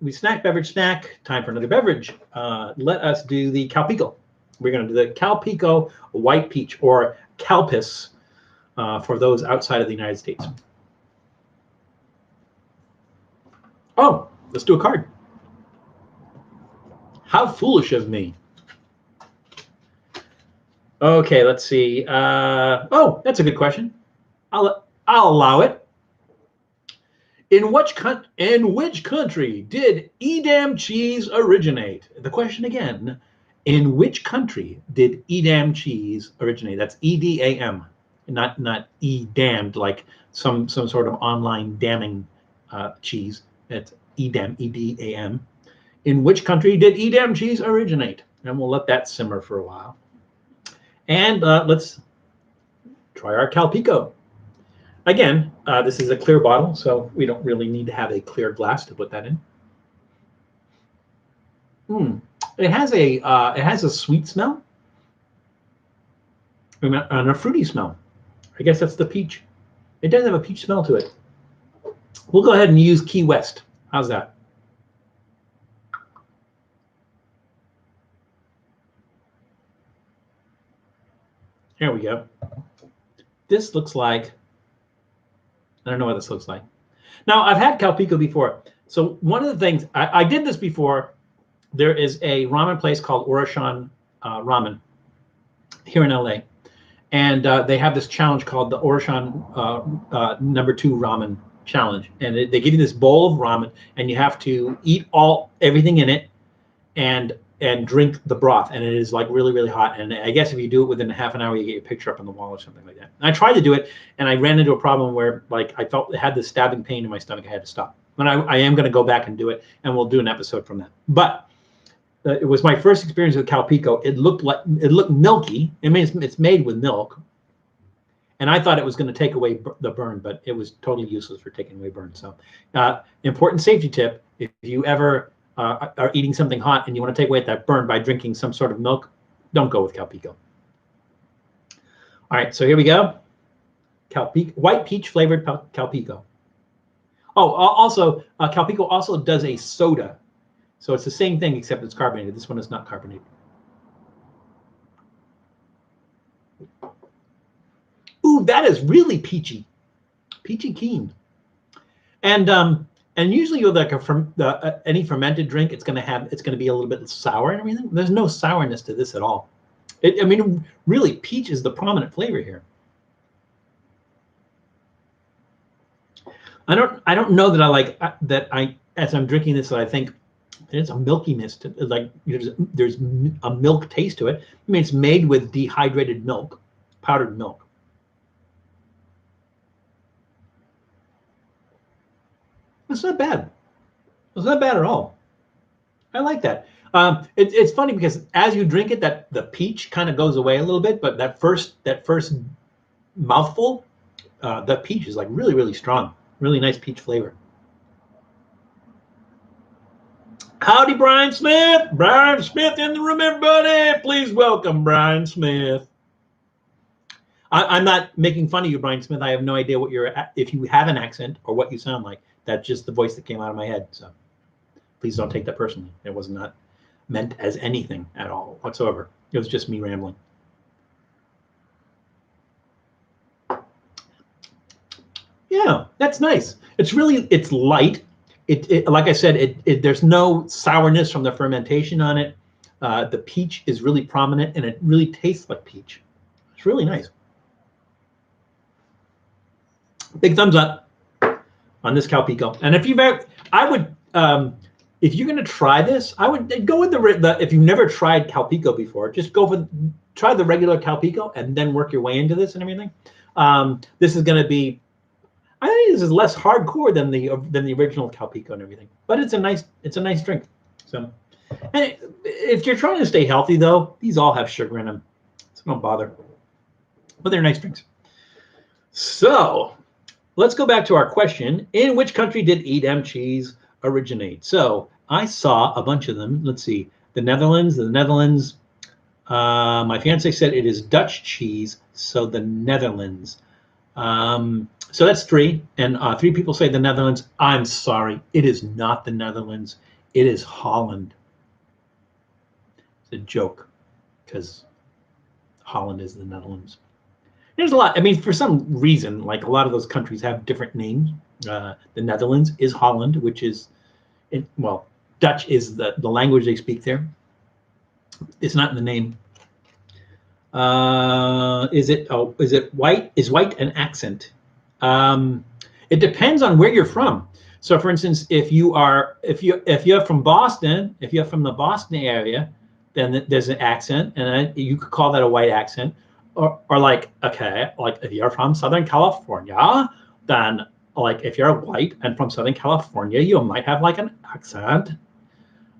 We snack, beverage, snack. Time for another beverage. Let us do the Calpico. We're going to do the Calpico White Peach, or Calpis, for those outside of the United States. Oh, let's do a card. How foolish of me. Okay, let's see. Oh, that's a good question. I'll allow it. In which country did Edam cheese originate? The question again. In which country did Edam cheese originate? That's EDAM, not E-damned, like some sort of online damning cheese. It's Edam, EDAM. In which country did Edam cheese originate? And we'll let that simmer for a while. And let's try our Calpico. Again, this is a clear bottle, so we don't really need to have a clear glass to put that in. It has a sweet smell and a fruity smell. I guess that's the peach. It does have a peach smell to it. We'll go ahead and use Key West. How's that? Here we go. This looks like, I don't know what this looks like. Now, I've had Calpico before. So one of the things, I did this before. There is a ramen place called Orashan Ramen here in LA. And they have this challenge called the Orashan #2 Ramen Challenge. And they give you this bowl of ramen, and you have to eat everything in it and drink the broth. And it is like really, really hot. And I guess if you do it within half an hour, you get your picture up on the wall or something like that. And I tried to do it, and I ran into a problem where like I felt it had this stabbing pain in my stomach. I had to stop. But I am going to go back and do it, and we'll do an episode from that. But it was my first experience with Calpico. It looked milky. I mean, it's made with milk, and I thought it was going to take away the burn, but it was totally useless for taking away burn. So, important safety tip: if you ever are eating something hot and you want to take away that burn by drinking some sort of milk, don't go with Calpico. All right, so here we go. Calpico, white peach flavored Calpico. Oh, also, Calpico also does a soda. So it's the same thing, except it's carbonated. This one is not carbonated. Ooh, that is really peachy keen. And usually with like any fermented drink, it's going to be a little bit sour and everything. There's no sourness to this at all. I mean, really, peach is the prominent flavor here. I don't know that I like that. As I'm drinking this, that I think there's a milkiness to it, like there's a milk taste to it. I mean, it's made with dehydrated milk, powdered milk. It's not bad. It's not bad at all. I like that. It's funny because as you drink it, that the peach kind of goes away a little bit, but that first mouthful, the peach is like really, really strong. Really nice peach flavor. Howdy, Brian Smith. Brian Smith in the room, everybody. Please welcome Brian Smith. I'm not making fun of you, Brian Smith. I have no idea if you have an accent or what you sound like. That's just the voice that came out of my head. So please don't take that personally. It was not meant as anything at all whatsoever. It was just me rambling. Yeah, that's nice. It's light. It like I said, there's no sourness from the fermentation on it. The peach is really prominent, and it really tastes like peach. It's really nice. Big thumbs up on this Calpico. And if you're going to try this, I would go with if you've never tried Calpico before, just try the regular Calpico and then work your way into this and everything. This is going to be, I think this is less hardcore than the original Calpico and everything, but it's a nice drink. So, and if you're trying to stay healthy though, these all have sugar in them, so don't bother. But they're nice drinks. So let's go back to our question: in which country did Edam cheese originate? So I saw a bunch of them. Let's see, the Netherlands. My fiance said it is Dutch cheese, so the Netherlands. So that's three, and three people say the Netherlands. I'm sorry, it is not the Netherlands. It is Holland. It's a joke, because Holland is the Netherlands. There's a lot. I mean, for some reason, like a lot of those countries have different names. The Netherlands is Holland, which is, well, Dutch is the language they speak there. It's not in the name. Is it white? Is white an accent? It depends on where you're from. So, for instance, if you're from Boston, if you're from the Boston area, then there's an accent, and you could call that a white accent. Or like, okay, like if you're from Southern California, then like if you're white and from Southern California, you might have like an accent.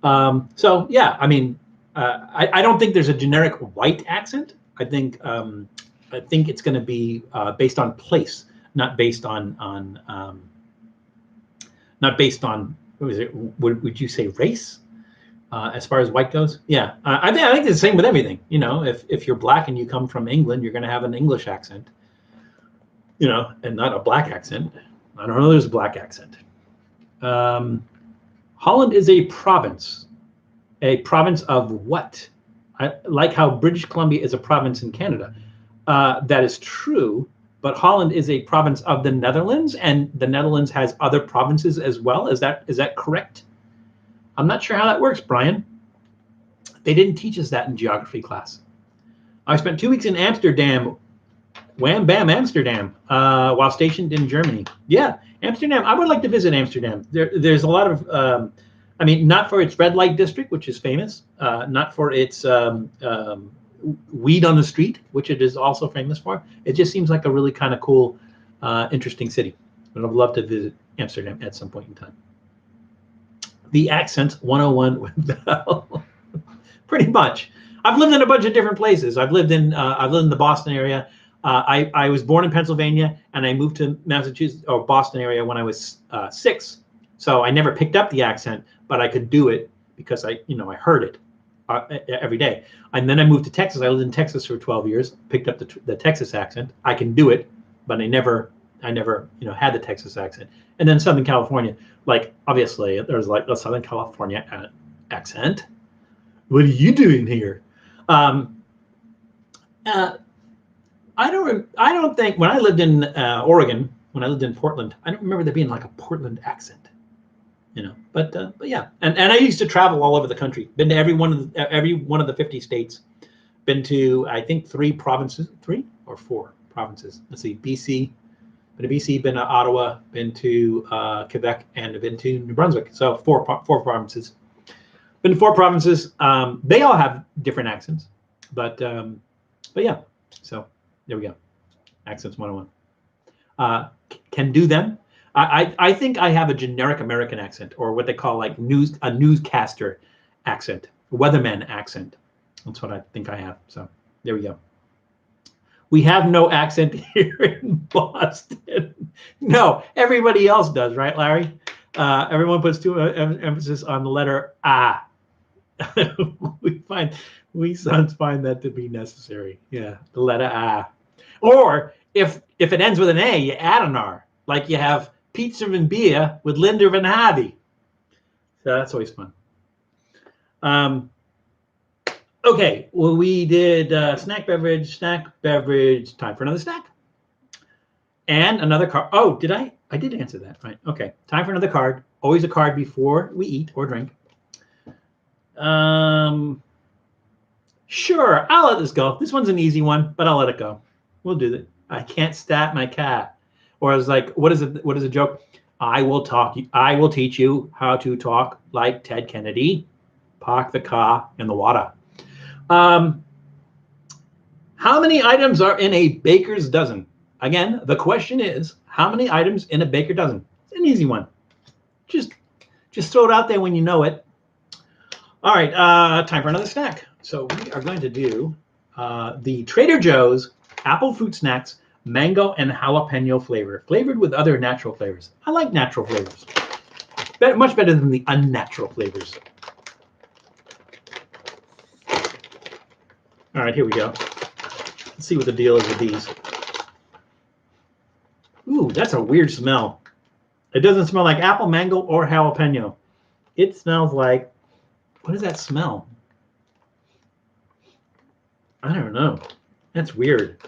So yeah, I mean, I don't think there's a generic white accent. I think it's going to be based on place, not based on would you say race? As far as white goes, yeah, I think it's the same with everything. You know, if you're black and you come from England, you're going to have an English accent, you know, and not a black accent. I don't know. There's a black accent. Holland is a province. A province of what? Like how British Columbia is a province in Canada. That is true, but Holland is a province of the Netherlands, and the Netherlands has other provinces as well. Is that correct? I'm not sure how that works, Brian. They didn't teach us that in geography class. I spent 2 weeks in Amsterdam. Wham bam, Amsterdam, while stationed in Germany. Yeah, Amsterdam. I would like to visit Amsterdam. There's a lot of, I mean, not for its red light district, which is famous, not for its weed on the street, which it is also famous for. It just seems like a really kind of cool, interesting city. But I'd love to visit Amsterdam at some point in time. The accent 101 with Bell. Pretty much. I've lived in a bunch of different places. I've lived in the Boston area. I was born in Pennsylvania, and I moved to Massachusetts or Boston area when I was 6. So I never picked up the accent, but I could do it because I heard it every day. And then I moved to Texas. I lived in Texas for 12 years, picked up the Texas accent. I can do it, but I never had the Texas accent. And then Southern California, like obviously there's like the Southern California accent. What are you doing here? I don't think when I lived in Oregon, when I lived in Portland, I don't remember there being like a Portland accent, But yeah, and I used to travel all over the country. Been to every one of the 50 states. Been to I think 3 provinces, 3 or 4 provinces. Let's see, BC. Been to BC. Been to Ottawa. Been to Quebec, and been to New Brunswick. So 4 provinces. Been to 4 provinces. They all have different accents, but yeah. So there we go. Accents 101. Can do them. I think I have a generic American accent, or what they call like a newscaster accent, weatherman accent. That's what I think I have. So there we go. We have no accent here in Boston. No, everybody else does, right, Larry? Everyone puts too much emphasis on the letter A. We sons find that to be necessary. Yeah, the letter A. Or if it ends with an A, you add an R. Like you have pizza and beer with Linda and Harvey. So that's always fun. Okay, well, we did snack, beverage, time for another snack. And another card. Oh, did I? I did answer that, right? Okay, time for another card. Always a card before we eat or drink. Sure, I'll let this go. This one's an easy one, but I'll let it go. We'll do that. I can't stat my cat. Or I was like, what is it? What is a joke? I will teach you how to talk like Ted Kennedy. Park the car in the water. How many items are in a baker's dozen? Again, the question is, how many items in a baker dozen? It's an easy one. Just throw it out there when you know it. All right, time for another snack. So we are going to do the Trader Joe's Apple Fruit Snacks mango and jalapeno flavor, flavored with other natural flavors. I like natural flavors. Much better than the unnatural flavors. All right, here we go. Let's see what the deal is with these. Ooh, that's a weird smell. It doesn't smell like apple, mango, or jalapeno. It smells like, what does that smell? I don't know. That's weird.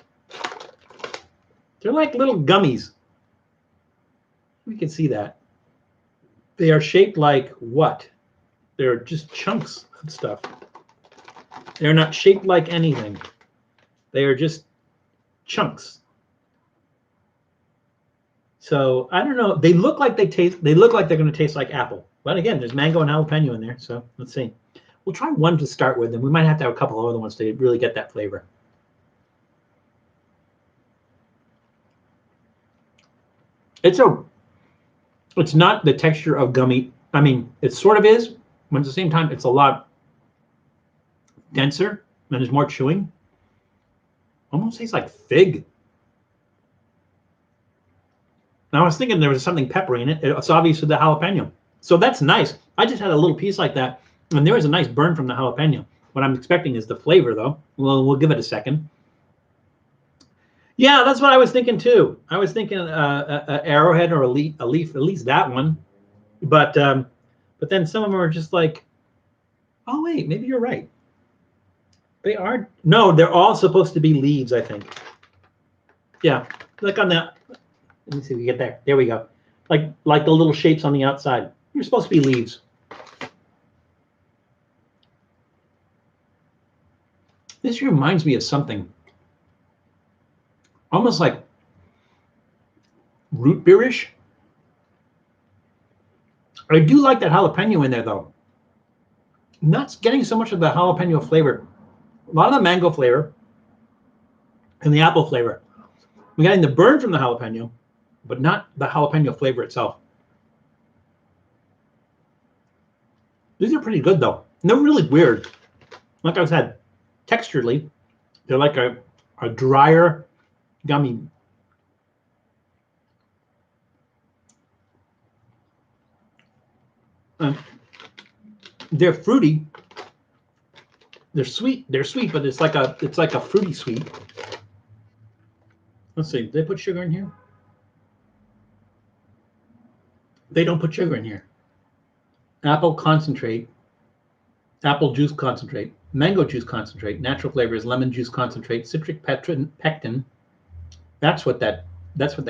They're like little gummies. We can see that. They are shaped like what? They're just chunks of stuff. They're not shaped like anything. They are just chunks. So I don't know. They look like they're going to taste like apple. But again, there's mango and jalapeno in there. So let's see. We'll try one to start with, and we might have to have a couple of other ones to really get that flavor. It's not the texture of gummy. I mean, it sort of is, but at the same time, it's a lot denser and there's more chewing. Almost tastes like fig. Now I was thinking there was something peppery in it. It's obviously the jalapeno. So that's nice. I just had a little piece like that, and there was a nice burn from the jalapeno. What I'm expecting is the flavor, though. We'll give it a second. Yeah, that's what I was thinking too. I was thinking a arrowhead or a leaf, at least that one. But then some of them are just like, oh wait, maybe you're right. They are no, they're all supposed to be leaves, I think. Yeah, like on that. Let me see if we get there. There we go. Like the little shapes on the outside. You're supposed to be leaves. This reminds me of something. Almost like root beerish. I do like that jalapeno in there, though. I'm not getting so much of the jalapeno flavor. A lot of the mango flavor and the apple flavor. I'm getting the burn from the jalapeno, but not the jalapeno flavor itself. These are pretty good, though. And they're really weird. Like I said, texturally, they're like a drier gummy. They're fruity. They're sweet. They're sweet, but it's like a fruity sweet. Let's see. Did they put sugar in here? They don't put sugar in here. Apple concentrate, apple juice concentrate, mango juice concentrate, natural flavors, lemon juice concentrate, citric pectin. That's what that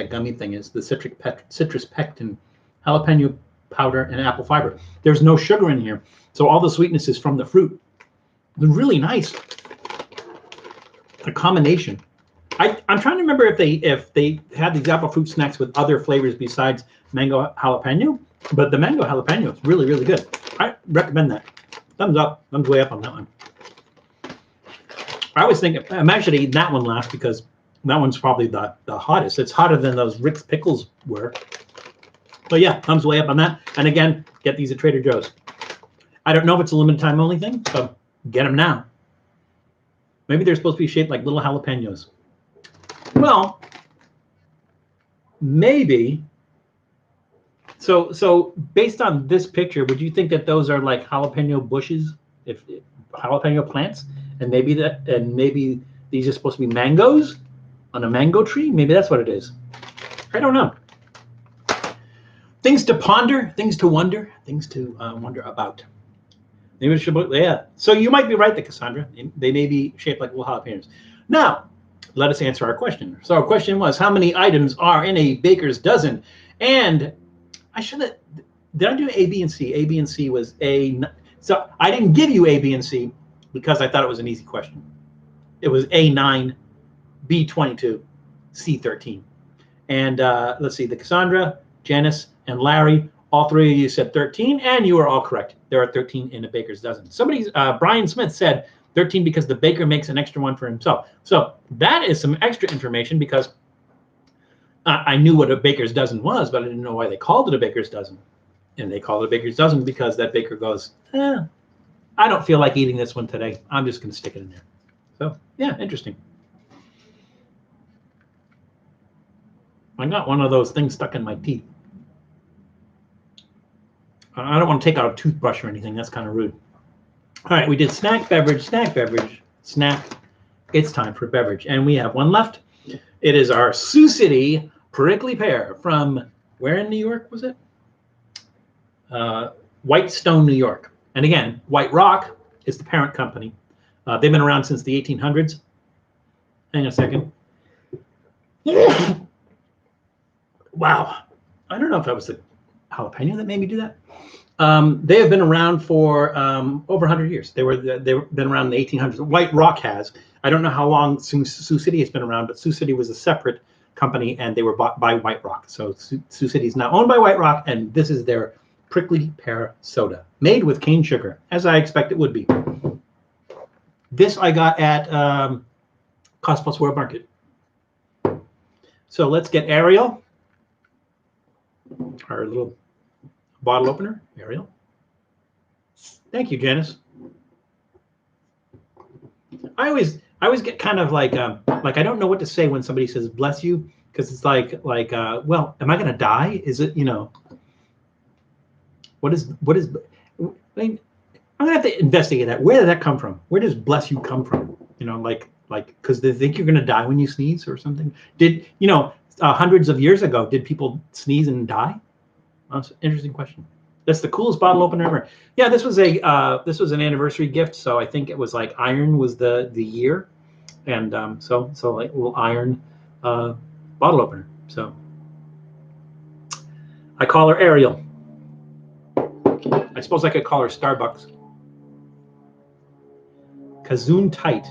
gummy thing is. The citrus pectin, jalapeno powder, and apple fiber. There's no sugar in here, so all the sweetness is from the fruit. They're really nice. A combination. I'm trying to remember if they had these apple fruit snacks with other flavors besides mango jalapeno, but the mango jalapeno is really, really good. I recommend that. Thumbs up. Thumbs way up on that one. I was thinking, I'm actually eating that one last because that one's probably the hottest. It's hotter than those Rick's Pickles were. But yeah, thumbs way up on that. And again, get these at Trader Joe's. I don't know if it's a limited time only thing, so get them now. Maybe they're supposed to be shaped like little jalapenos. Well, maybe. So based on this picture, would you think that those are like jalapeno bushes, if jalapeno plants, and maybe these are supposed to be mangoes on a mango tree? Maybe that's what it is. I don't know. Things to ponder, things to wonder, things to wonder about. Maybe it should, yeah. So you might be right, there, Cassandra. They may be shaped like little jalapenos. Now, let us answer our question. So our question was, how many items are in a baker's dozen? And I should have, did I do A, B, and C? A, B, and C was A. So I didn't give you A, B, and C because I thought it was an easy question. It was A9, B22, C13. And let's see, the Cassandra, Janice, and Larry, all three of you said 13, and you are all correct. There are 13 in a baker's dozen. Brian Smith said 13 because the baker makes an extra one for himself. So that is some extra information because I knew what a baker's dozen was, but I didn't know why they called it a baker's dozen. And they call it a baker's dozen because that baker goes, I don't feel like eating this one today. I'm just going to stick it in there. So, yeah, interesting. I got one of those things stuck in my teeth. I don't want to take out a toothbrush or anything. That's kind of rude. All right, we did snack, beverage, snack, beverage, snack. It's time for beverage. And we have one left. It is our Sioux City prickly pear from where in New York was it? Whitestone, New York. And again, White Rock is the parent company. They've been around since the 1800s. Hang on a second. Wow. I don't know if that was the jalapeno that made me do that. They have been around for over 100 years. They've been around in the 1800s. White Rock has. I don't know how long Sioux City has been around, but Sioux City was a separate company, and they were bought by White Rock. So Sioux City is now owned by White Rock, and this is their prickly pear soda, made with cane sugar, as I expect it would be. This I got at Cost Plus World Market. So let's get Ariel, our little bottle opener. Ariel. Thank you, Janice. I always get kind of like I don't know what to say when somebody says bless you, because it's like well, am I gonna die? Is it, you know, what is I mean, I'm gonna have to investigate that. Where did that come from? Where does bless you come from? You know, like because they think you're gonna die when you sneeze or something. Did you know hundreds of years ago, did people sneeze and die? That's an interesting question. That's the coolest bottle opener ever. Yeah, this was an anniversary gift, so I think it was like iron was the year, and so like a little iron bottle opener. So I call her Ariel. I suppose I could call her Starbucks. Gesundheit.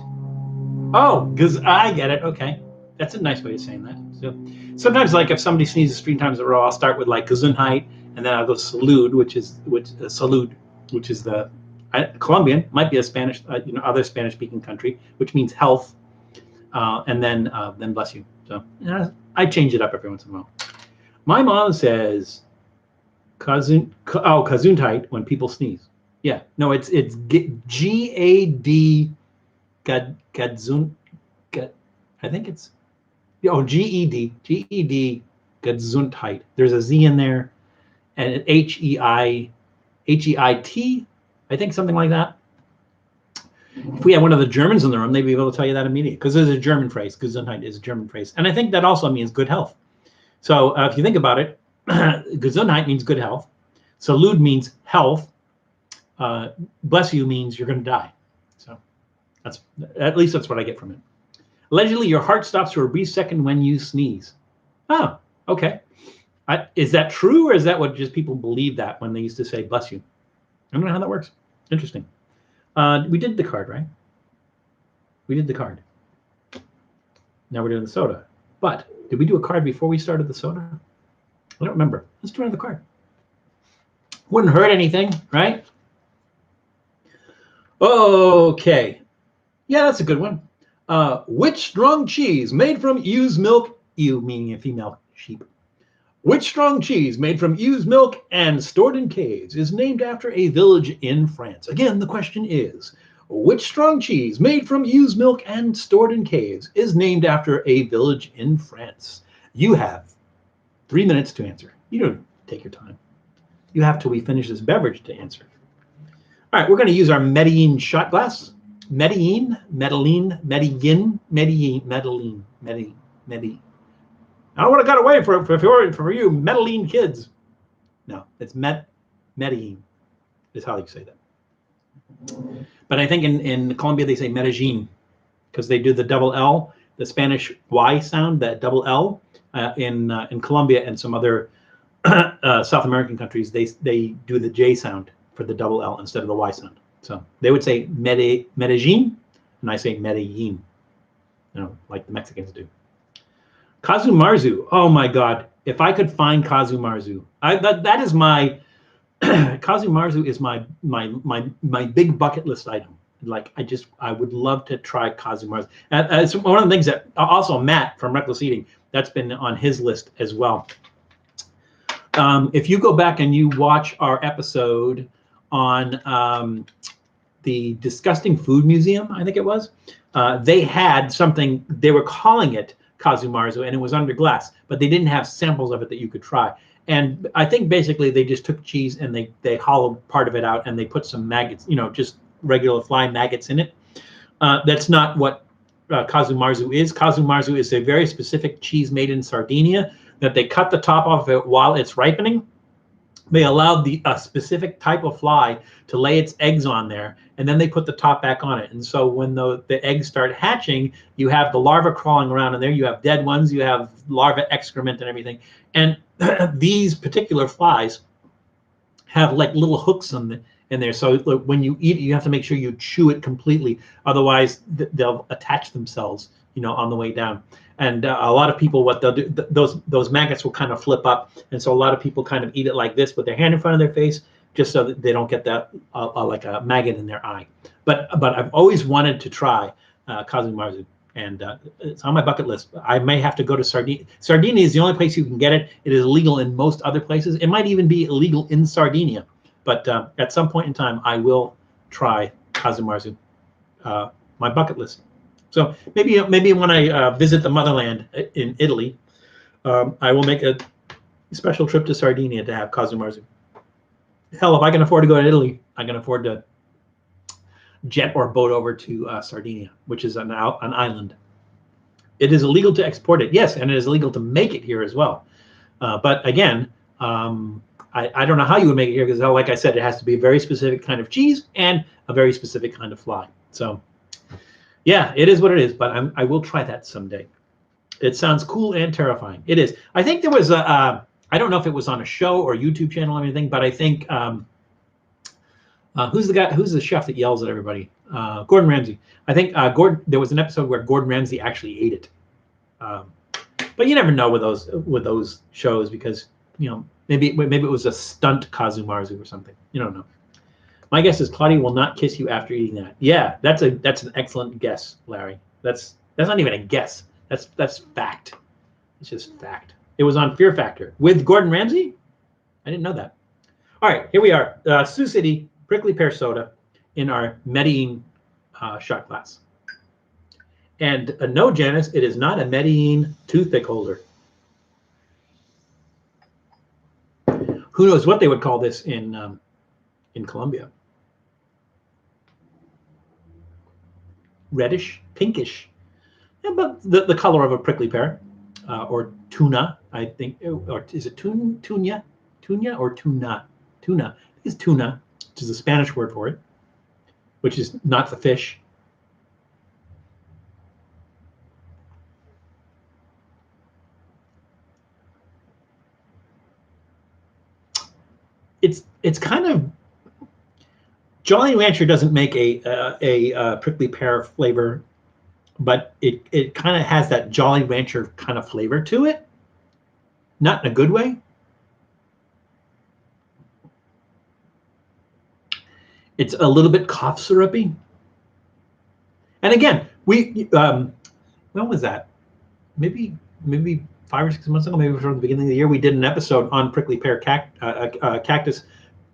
Oh, I get it. Okay, that's a nice way of saying that. So sometimes, like if somebody sneezes 3 times in a row, I'll start with like Gesundheit, and then I'll go salud, which is the Colombian, might be a Spanish, other Spanish-speaking country, which means health, and then bless you. So I change it up every once in a while. My mom says Gesundheit when people sneeze. Yeah, no, it's G-A-D, Gesund. I think it's G-E-D, Gesundheit. There's a Z in there, and H-E-I-T, I think something like that. If we had one of the Germans in the room, they'd be able to tell you that immediately, because there's a German phrase. Gesundheit is a German phrase, and I think that also means good health. So if you think about it, Gesundheit means good health. Salud means health. Bless you means you're going to die. So at least that's what I get from it. Allegedly, your heart stops for a brief second when you sneeze. Oh, okay. Is that true, or is that what just people believe that when they used to say bless you? I don't know how that works. Interesting. We did the card, right? We did the card. Now we're doing the soda. But did we do a card before we started the soda? I don't remember. Let's do another card. Wouldn't hurt anything, right? Okay. Yeah, that's a good one. Which strong cheese made from ewe's milk, ewe meaning a female sheep, which strong cheese made from ewe's milk and stored in caves is named after a village in France? Again, the question is, which strong cheese made from ewe's milk and stored in caves is named after a village in France? You have 3 minutes to answer. You don't take your time. You have till we finish this beverage to answer. All right, we're going to use our Medellin shot glass. Medellin. I don't want to cut away for you Medellin kids. No, it's Medellin is how you say that. But I think in Colombia they say Medellin because they do the double L, the Spanish Y sound, that double L. In Colombia and some other South American countries, they do the J sound for the double L instead of the Y sound. So they would say Medellin, and I say Medellin, like the Mexicans do. Kazu Marzu. Oh my God! If I could find Kazu Marzu, that is my Kazu Marzu is my big bucket list item. Like I would love to try Kazu Marzu. It's one of the things that also Matt from Reckless Eating, that's been on his list as well. If you go back and you watch our episode on the Disgusting Food Museum, I think it was, they had something, they were calling it Kazu Marzu, and it was under glass, but they didn't have samples of it that you could try. And I think basically they just took cheese and they hollowed part of it out and they put some maggots, just regular fly maggots in it. That's not what Kazu Marzu is. Kazu Marzu is a very specific cheese made in Sardinia that they cut the top off of it while it's ripening. They allowed a specific type of fly to lay its eggs on there, and then they put the top back on it. And so when the eggs start hatching, you have the larvae crawling around in there. You have dead ones. You have larva excrement and everything. And these particular flies have like little hooks in there. So when you eat it, you have to make sure you chew it completely. Otherwise, they'll attach themselves, on the way down. And a lot of people, what they'll do, those maggots will kind of flip up. And so a lot of people kind of eat it like this with their hand in front of their face, just so that they don't get that like a maggot in their eye. But I've always wanted to try kazumarzu, and it's on my bucket list. I may have to go to Sardinia. Sardinia is the only place you can get it. It is illegal in most other places. It might even be illegal in Sardinia. But at some point in time, I will try kazumarzu. My bucket list. So maybe when I visit the motherland in Italy, I will make a special trip to Sardinia to have kazumarzu. Hell, if I can afford to go to Italy, I can afford to jet or boat over to Sardinia, which is an island. It is illegal to export it, yes, and it is illegal to make it here as well. But again, I don't know how you would make it here because, like I said, it has to be a very specific kind of cheese and a very specific kind of fly. So, yeah, it is what it is, but I will try that someday. It sounds cool and terrifying. It is. I think there was I don't know if it was on a show or YouTube channel or anything, but I think who's the chef that yells at everybody? Gordon Ramsay. I think there was an episode where Gordon Ramsay actually ate it. But you never know with those shows because maybe it was a stunt kazumarzu or something. You don't know. My guess is Claudia will not kiss you after eating that. Yeah, that's an excellent guess, Larry. That's not even a guess. That's fact. It's just fact. It was on Fear Factor with Gordon Ramsay. I didn't know that. All right, here we are. Sioux City prickly pear soda in our Medellin shot glass. And no, Janice, it is not a Medellin toothpick holder. Who knows what they would call this in Colombia? Reddish, pinkish, yeah, but the color of a prickly pear, or tuna, I think, or is it tunya or tuna? Tuna. I think it's tuna, which is a Spanish word for it, which is not the fish. It's kind of Jolly Rancher doesn't make a prickly pear flavor, but it kind of has that Jolly Rancher kind of flavor to it, not in a good way. It's a little bit cough syrupy. And again, we when was that? Maybe 5 or 6 months ago, maybe from the beginning of the year, we did an episode on prickly pear cactus,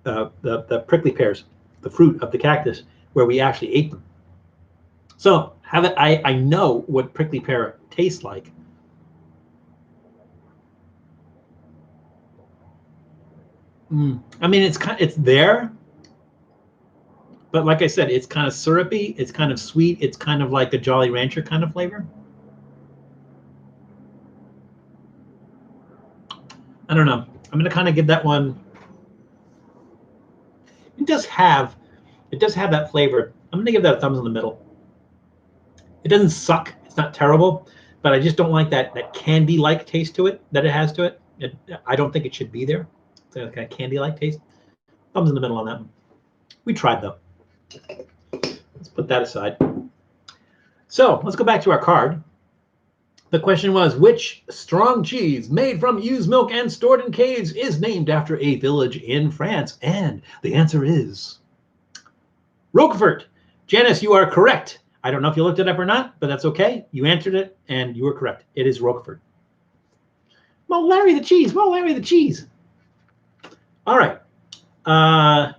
the prickly pears, the fruit of the cactus, where we actually ate them. So I know what prickly pear tastes like. I mean, it's there, but like I said, it's kind of syrupy, it's kind of sweet, it's kind of like a Jolly Rancher kind of flavor. I don't know. I'm gonna kind of give that one. It does have that flavor. I'm gonna give that a thumbs in the middle. It doesn't suck. It's not terrible, but I just don't like that candy-like taste to it that it has to it. I don't think it should be there. It's like a candy-like taste. Thumbs in the middle on that one. We tried though. Let's put that aside. So let's go back to our card. The question was, which strong cheese made from ewe's milk and stored in caves is named after a village in France? And the answer is Roquefort. Janice, you are correct. I don't know if you looked it up or not, but that's okay. You answered it, and you were correct. It is Roquefort. Well, Larry the cheese. Well, Larry the cheese. All right. I'll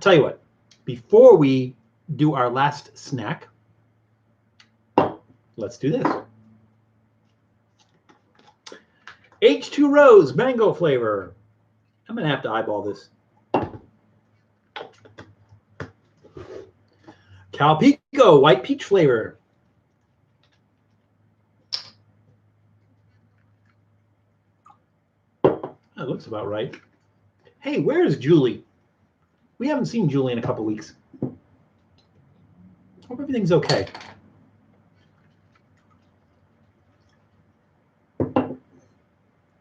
tell you what. Before we do our last snack, let's do this. H2 Rose mango flavor. I'm going to have to eyeball this. Calpico white peach flavor. That looks about right. Hey, where's Julie? We haven't seen Julie in a couple weeks. Hope everything's okay.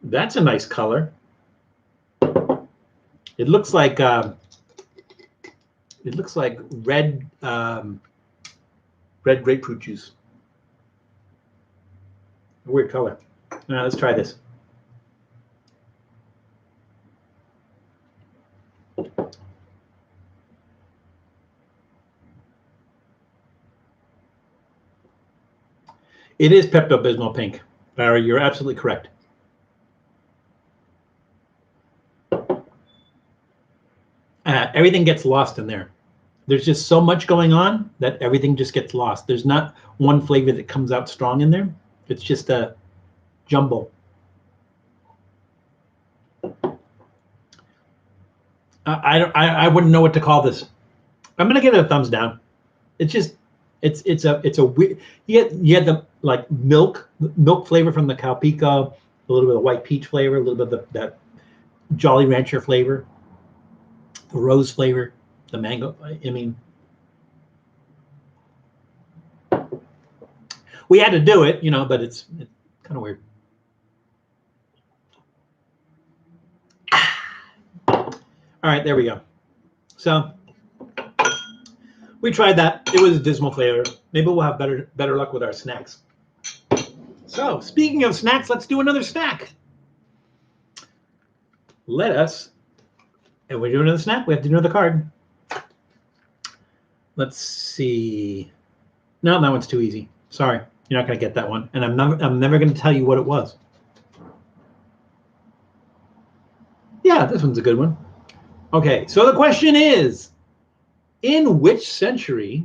That's a nice color. It looks like red red grapefruit juice. A weird color. Now let's try this. It is Pepto-Bismol pink. Barry, you're absolutely correct. Everything gets lost in there. There's just so much going on that everything just gets lost. There's not one flavor that comes out strong in there. It's just a jumble. I wouldn't know what to call this. I'm gonna give it a thumbs down. It's just it's a weird. You get the like milk flavor from the Calpico, a little bit of white peach flavor, a little bit of that Jolly Rancher flavor, the rose flavor, the mango. I mean, we had to do it, you know, but it's kind of weird. All right, there we go. So we tried that. It was a dismal flavor. Maybe we'll have better luck with our snacks. So speaking of snacks, let's do another snack. Let us, and we're doing another snack. We have to do another card. Let's see. No, that one's too easy. Sorry, you're not going to get that one, and I'm never going to tell you what it was. Yeah, this one's a good one. Okay, so the question is, in which century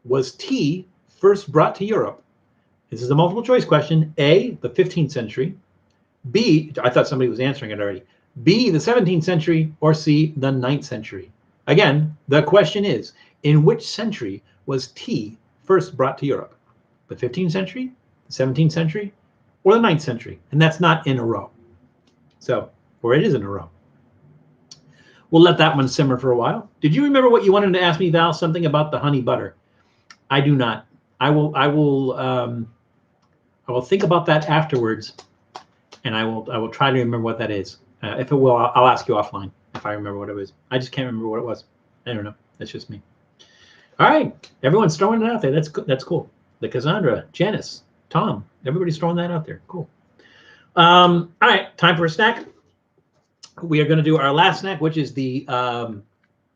was tea first brought to Europe? This is a multiple choice question. A, the 15th century. B, I thought somebody was answering it already. B, the 17th century, or C, the 9th century. Again, the question is, in which century was tea first brought to Europe? The 15th century, the 17th century, or the 9th century? And that's not in a row. So, or it is in a row. We'll let that one simmer for a while. Did you remember what you wanted to ask me, Val? Something about the honey butter. I do not. I will think about that afterwards, and I will try to remember what that is. If it will, I'll ask you offline if I remember what it was. I just can't remember what it was. I don't know. That's just me. All right, everyone's throwing it out there. That's cool. The Cassandra, Janice, Tom, everybody's throwing that out there. Cool. All right, time for a snack. We are going to do our last snack, which is the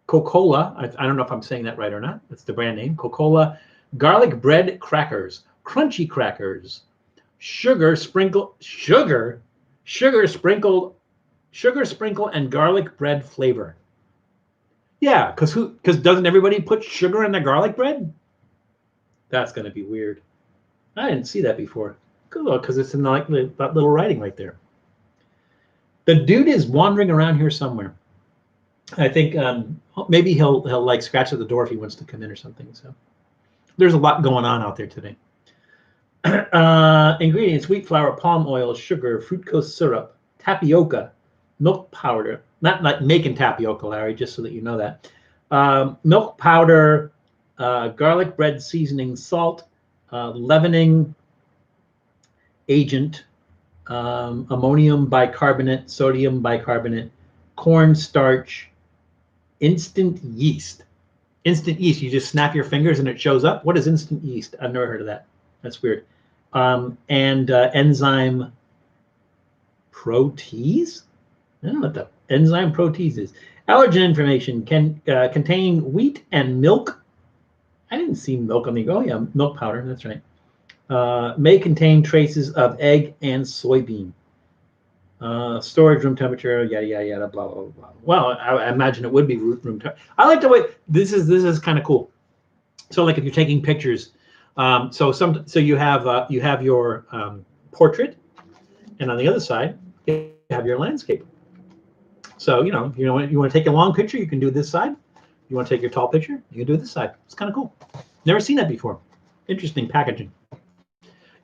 Kokola. I don't know if I'm saying that right or not. That's the brand name. Kokola garlic bread crackers, crunchy crackers, sugar sprinkle, and garlic bread flavor. Yeah, because doesn't everybody put sugar in their garlic bread? That's going to be weird. I didn't see that before. Cool, because it's in like that little writing right there. The dude is wandering around here somewhere. I think maybe he'll like scratch at the door if he wants to come in or something. So there's a lot going on out there today. Ingredients: wheat flour, palm oil, sugar, fructose syrup, tapioca, milk powder. Not like making tapioca, Larry, just so that you know that. Milk powder, garlic bread seasoning, salt, leavening agent, ammonium bicarbonate, sodium bicarbonate, cornstarch, instant yeast. Instant yeast, you just snap your fingers and it shows up. What is instant yeast? I've never heard of that. That's weird. And enzyme protease? I don't know what the enzyme protease is. Allergen information can contain wheat and milk. I didn't see milk on the, oh yeah, milk powder, that's right. May contain traces of egg and soybean. Storage room temperature, yada yada yada, blah blah blah. Well, I imagine it would be room temperature. I like the way this is kind of cool. So like if you're taking pictures, so you have your portrait, and on the other side you have your landscape. So you want to take a long picture, you can do this side. You want to take your tall picture, you can do this side. It's kind of cool. Never seen that before. Interesting packaging.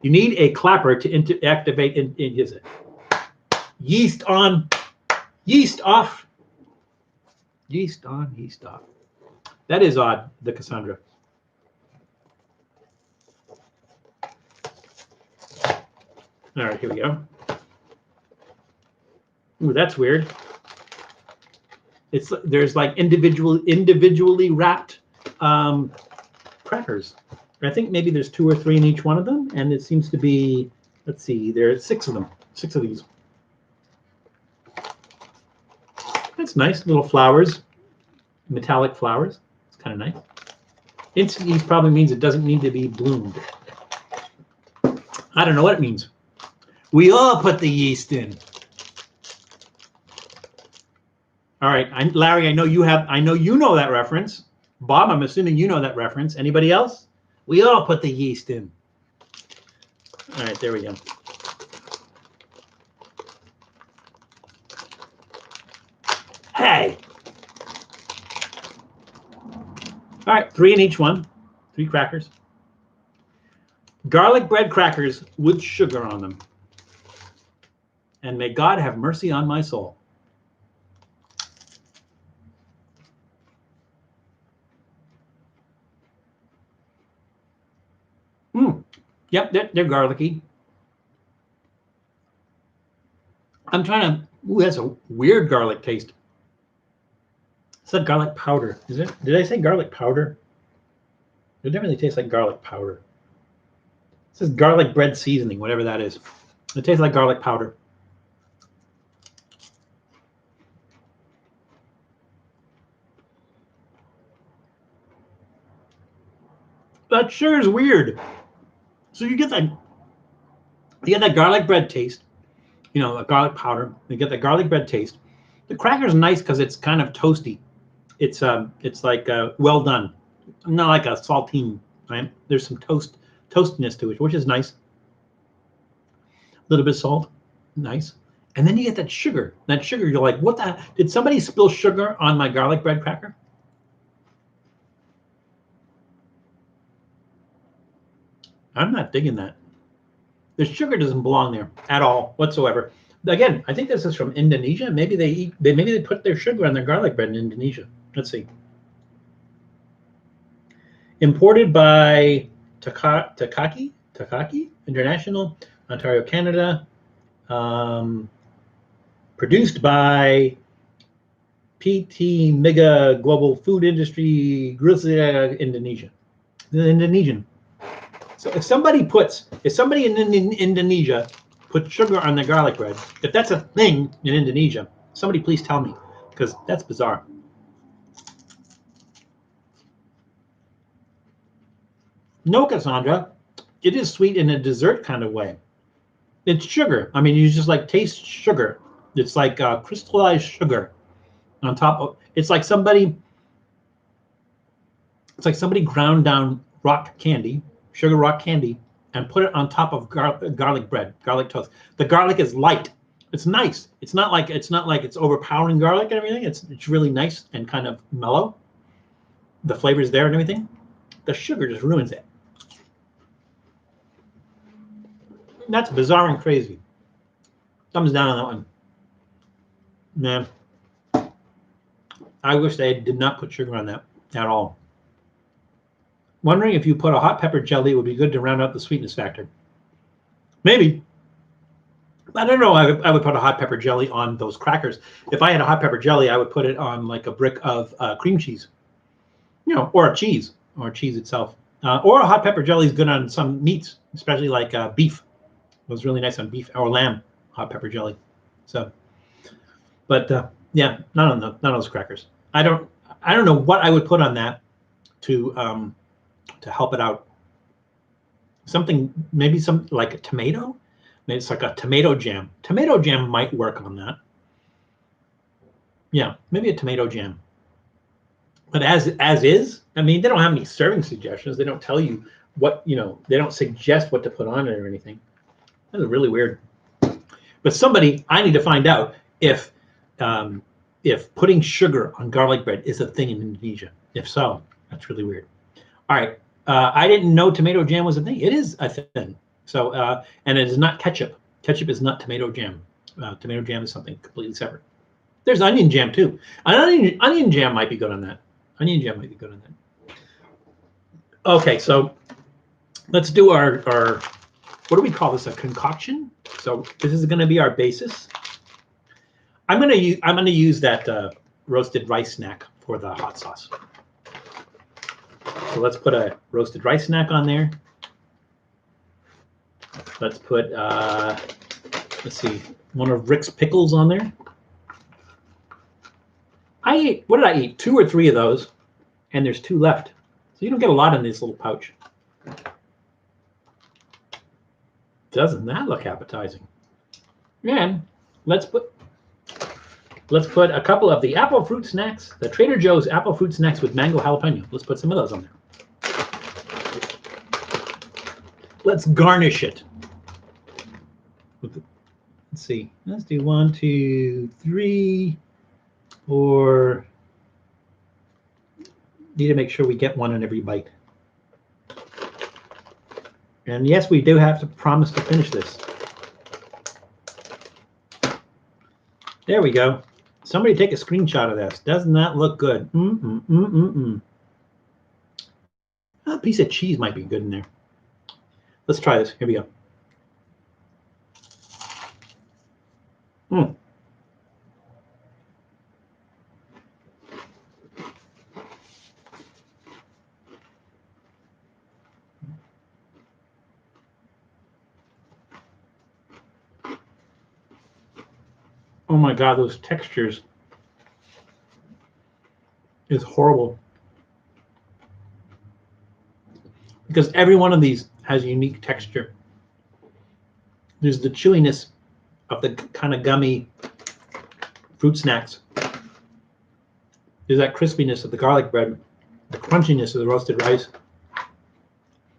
You need a clapper to activate. Is it? Yeast on, yeast off. Yeast on, yeast off. That is odd, the Cassandra. All right, here we go. Ooh, that's weird. There's like individually wrapped crackers. I think maybe there's 2 or 3 in each one of them, and it seems to be, let's see, there's 6 of them, 6 of these. That's nice, little flowers, metallic flowers. It's kind of nice. Instant yeast probably means it doesn't need to be bloomed. I don't know what it means. We all put the yeast in. All right, Larry, I know you know that reference. Bob, I'm assuming you know that reference. Anybody else? We all put the yeast in. All right, there we go. Hey. All right, 3 in each one. 3 crackers. Garlic bread crackers with sugar on them. And may God have mercy on my soul. Yep, they're garlicky. I'm trying to. Ooh, that's a weird garlic taste. It's like garlic powder. Is it? Did I say garlic powder? It definitely tastes like garlic powder. It says garlic bread seasoning, whatever that is. It tastes like garlic powder. That sure is weird. So you get that garlic bread taste, you know, a garlic powder. You get the garlic bread taste. The cracker's nice because it's kind of toasty. It's like well done, not like a saltine. Right? There's some toastiness to it, which is nice. A little bit of salt, nice. And then you get that sugar. That sugar, you're like, what the? Did somebody spill sugar on my garlic bread cracker? I'm not digging that. The sugar doesn't belong there at all whatsoever. Again, I think this is from Indonesia. Maybe they put their sugar on their garlic bread in Indonesia. Let's see. Imported by Takaki International, Ontario, Canada. Produced by PT Mega Global Food Industry, Indonesia. The Indonesian. So if somebody in Indonesia puts sugar on their garlic bread, if that's a thing in Indonesia, somebody please tell me, because that's bizarre. No, Cassandra, it is sweet in a dessert kind of way. It's sugar. I mean, you just like taste sugar. It's like crystallized sugar on top of. It's like somebody ground down rock candy. Sugar rock candy, and put it on top of garlic bread, garlic toast. The garlic is light. It's nice. It's not like it's overpowering garlic and everything. It's really nice and kind of mellow. The flavor's there and everything. The sugar just ruins it. That's bizarre and crazy. Thumbs down on that one. Man, I wish they did not put sugar on that at all. Wondering if you put a hot pepper jelly, it would be good to round out the sweetness factor. Maybe. I don't know. I would put a hot pepper jelly on those crackers. If I had a hot pepper jelly, I would put it on like a brick of cream cheese, you know, or cheese itself. Or a hot pepper jelly is good on some meats, especially like beef. It was really nice on beef or lamb, hot pepper jelly. So, but yeah, not on those crackers. I don't know what I would put on that to help it out. Something, maybe some like a tomato. Maybe it's like a tomato jam. Tomato jam might work on that. Yeah, maybe a tomato jam. But as is, I mean, they don't have any serving suggestions. They don't tell you what, you know, they don't suggest what to put on it or anything. That's really weird. But I need to find out if putting sugar on garlic bread is a thing in Indonesia. If so, that's really weird. All right. I didn't know tomato jam was a thing. It is a thing. So, and it is not ketchup. Ketchup is not tomato jam. Tomato jam is something completely separate. There's onion jam too. Onion jam might be good on that. Onion jam might be good on that. Okay, so let's do our what do we call this? A concoction. So this is going to be our basis. I'm going to use that roasted rice snack for the hot sauce. So let's put a roasted rice snack on there. Let's put let's see, one of Rick's pickles on there. What did I eat? 2 or 3 of those, and there's 2 left. So you don't get a lot in this little pouch. Doesn't that look appetizing? And let's put a couple of the apple fruit snacks, the Trader Joe's apple fruit snacks with mango jalapeno. Let's put some of those on there. Let's garnish it. Let's see. Let's do 1, 2, 3, 4. Need to make sure we get one in every bite. And yes, we do have to promise to finish this. There we go. Somebody take a screenshot of this. Doesn't that look good? A piece of cheese might be good in there. Let's try this. Here we go. Oh my God, those textures is horrible. Because every one of these has a unique texture. There's the chewiness of the kind of gummy fruit snacks. There's that crispiness of the garlic bread, the crunchiness of the roasted rice,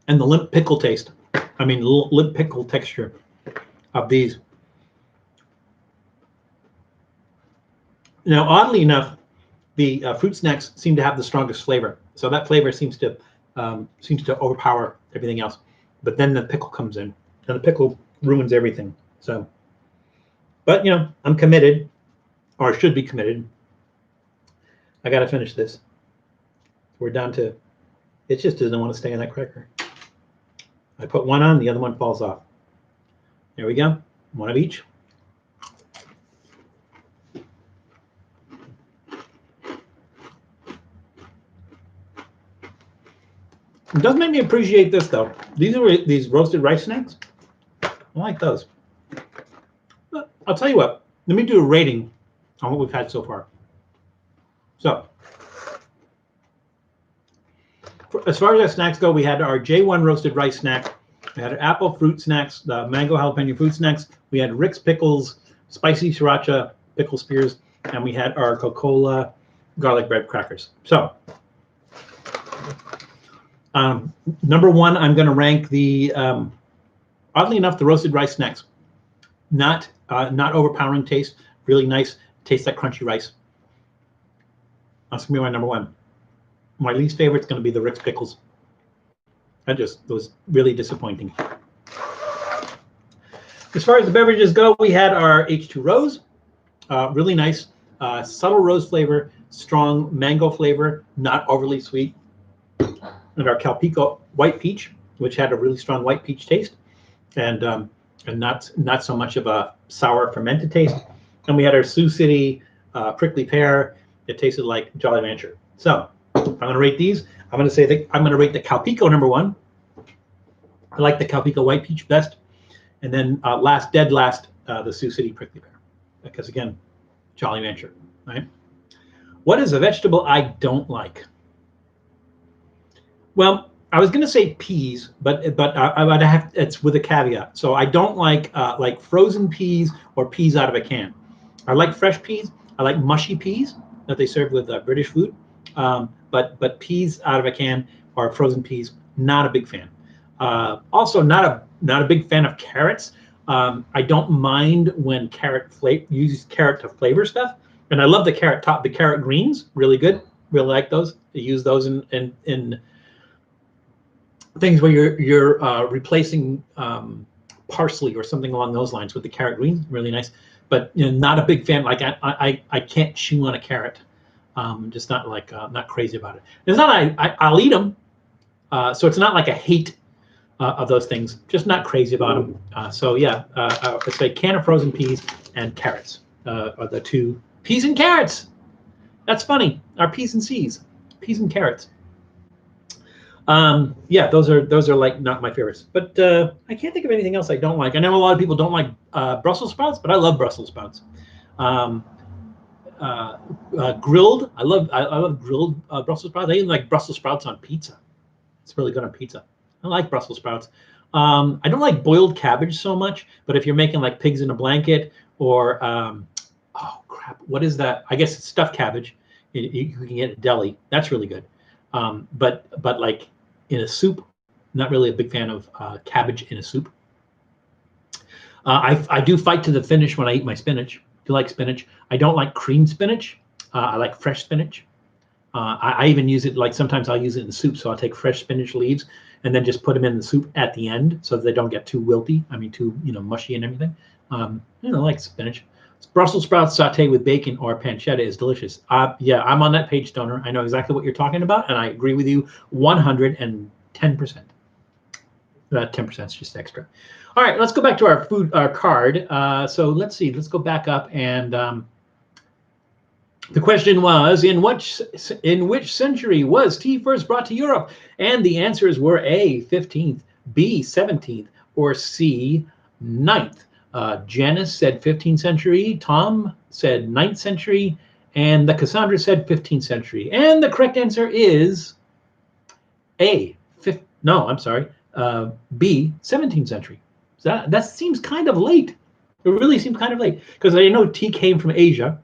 and the limp pickle taste. I mean, limp pickle texture of these. Now, oddly enough, the fruit snacks seem to have the strongest flavor. So that flavor seems to overpower everything else. But then the pickle comes in, and the pickle ruins everything. So, but you know, I'm committed, or should be committed. I got to finish this. We're down to, it just doesn't want to stay in that cracker. I put one on, the other one falls off. There we go, one of each. It does make me appreciate this though. These roasted rice snacks. I like those. But I'll tell you what. Let me do a rating on what we've had so far. So, as far as our snacks go, we had our J1 roasted rice snack. We had our apple fruit snacks, the mango jalapeno fruit snacks. We had Rick's pickles, spicy sriracha pickle spears, and we had our Kokola garlic bread crackers. So. Number 1, I'm going to rank the, oddly enough, the roasted rice snacks. Not overpowering taste, really nice, tastes like crunchy rice. That's going to be my number 1. My least favorite is going to be the Rick's pickles. That was really disappointing. As far as the beverages go, we had our H2 Rose, really nice, subtle rose flavor, strong mango flavor, not overly sweet. And our Calpico white peach, which had a really strong white peach taste, and not so much of a sour fermented taste. And we had our Sioux City prickly pear. It tasted like Jolly Rancher. So I'm going to rate these. I'm going to say that I'm going to rate the Calpico number 1. I like the Calpico white peach best, and then last, the Sioux City prickly pear, because again, Jolly Rancher, right? What is a vegetable I don't like? Well, I was going to say peas, but I would have, it's with a caveat. So I don't like frozen peas or peas out of a can. I like fresh peas. I like mushy peas that they serve with British food. But peas out of a can or frozen peas, not a big fan. Also, not a big fan of carrots. I don't mind when uses carrot to flavor stuff, and I love the carrot greens, really good. Really like those. I use those in things where you're replacing parsley or something along those lines with the carrot greens, really nice. but not a big fan. Like I can't chew on a carrot. Just not like not crazy about it. It's not I'll eat them. So it's not like a hate of those things. Just not crazy about them. So yeah, let's say can of frozen peas and carrots are the two. Peas and carrots. That's funny. Our P's and C's. Peas and carrots. Yeah, those are like not my favorites. But I can't think of anything else I don't like. I know a lot of people don't like Brussels sprouts, but I love Brussels sprouts. Grilled. I love grilled Brussels sprouts. I even like Brussels sprouts on pizza. It's really good on pizza. I like Brussels sprouts. I don't like boiled cabbage so much, but if you're making like pigs in a blanket or oh crap, what is that? I guess it's stuffed cabbage. You can get at deli. That's really good. But like in a soup, not really a big fan of cabbage in a soup. I do fight to the finish when I eat my spinach. Do like spinach. I don't like creamed spinach. I like fresh spinach. I even use it, like sometimes I'll use it in soup. So I'll take fresh spinach leaves and then just put them in the soup at the end so that they don't get too wilty. I mean, too mushy and everything. I like spinach. Brussels sprouts sauteed with bacon or pancetta is delicious. Yeah, I'm on that page, Stoner. I know exactly what you're talking about, and I agree with you 110%. 10% is just extra. All right, let's go back to our card. So let's see. Let's go back up, and the question was, in which century was tea first brought to Europe? And the answers were A, 15th, B, 17th, or C, 9th. Janice said 15th century, Tom said 9th century, and the Cassandra said 15th century. And the correct answer is A, B, 17th century. So that seems kind of late. It really seems kind of late because I know tea came from Asia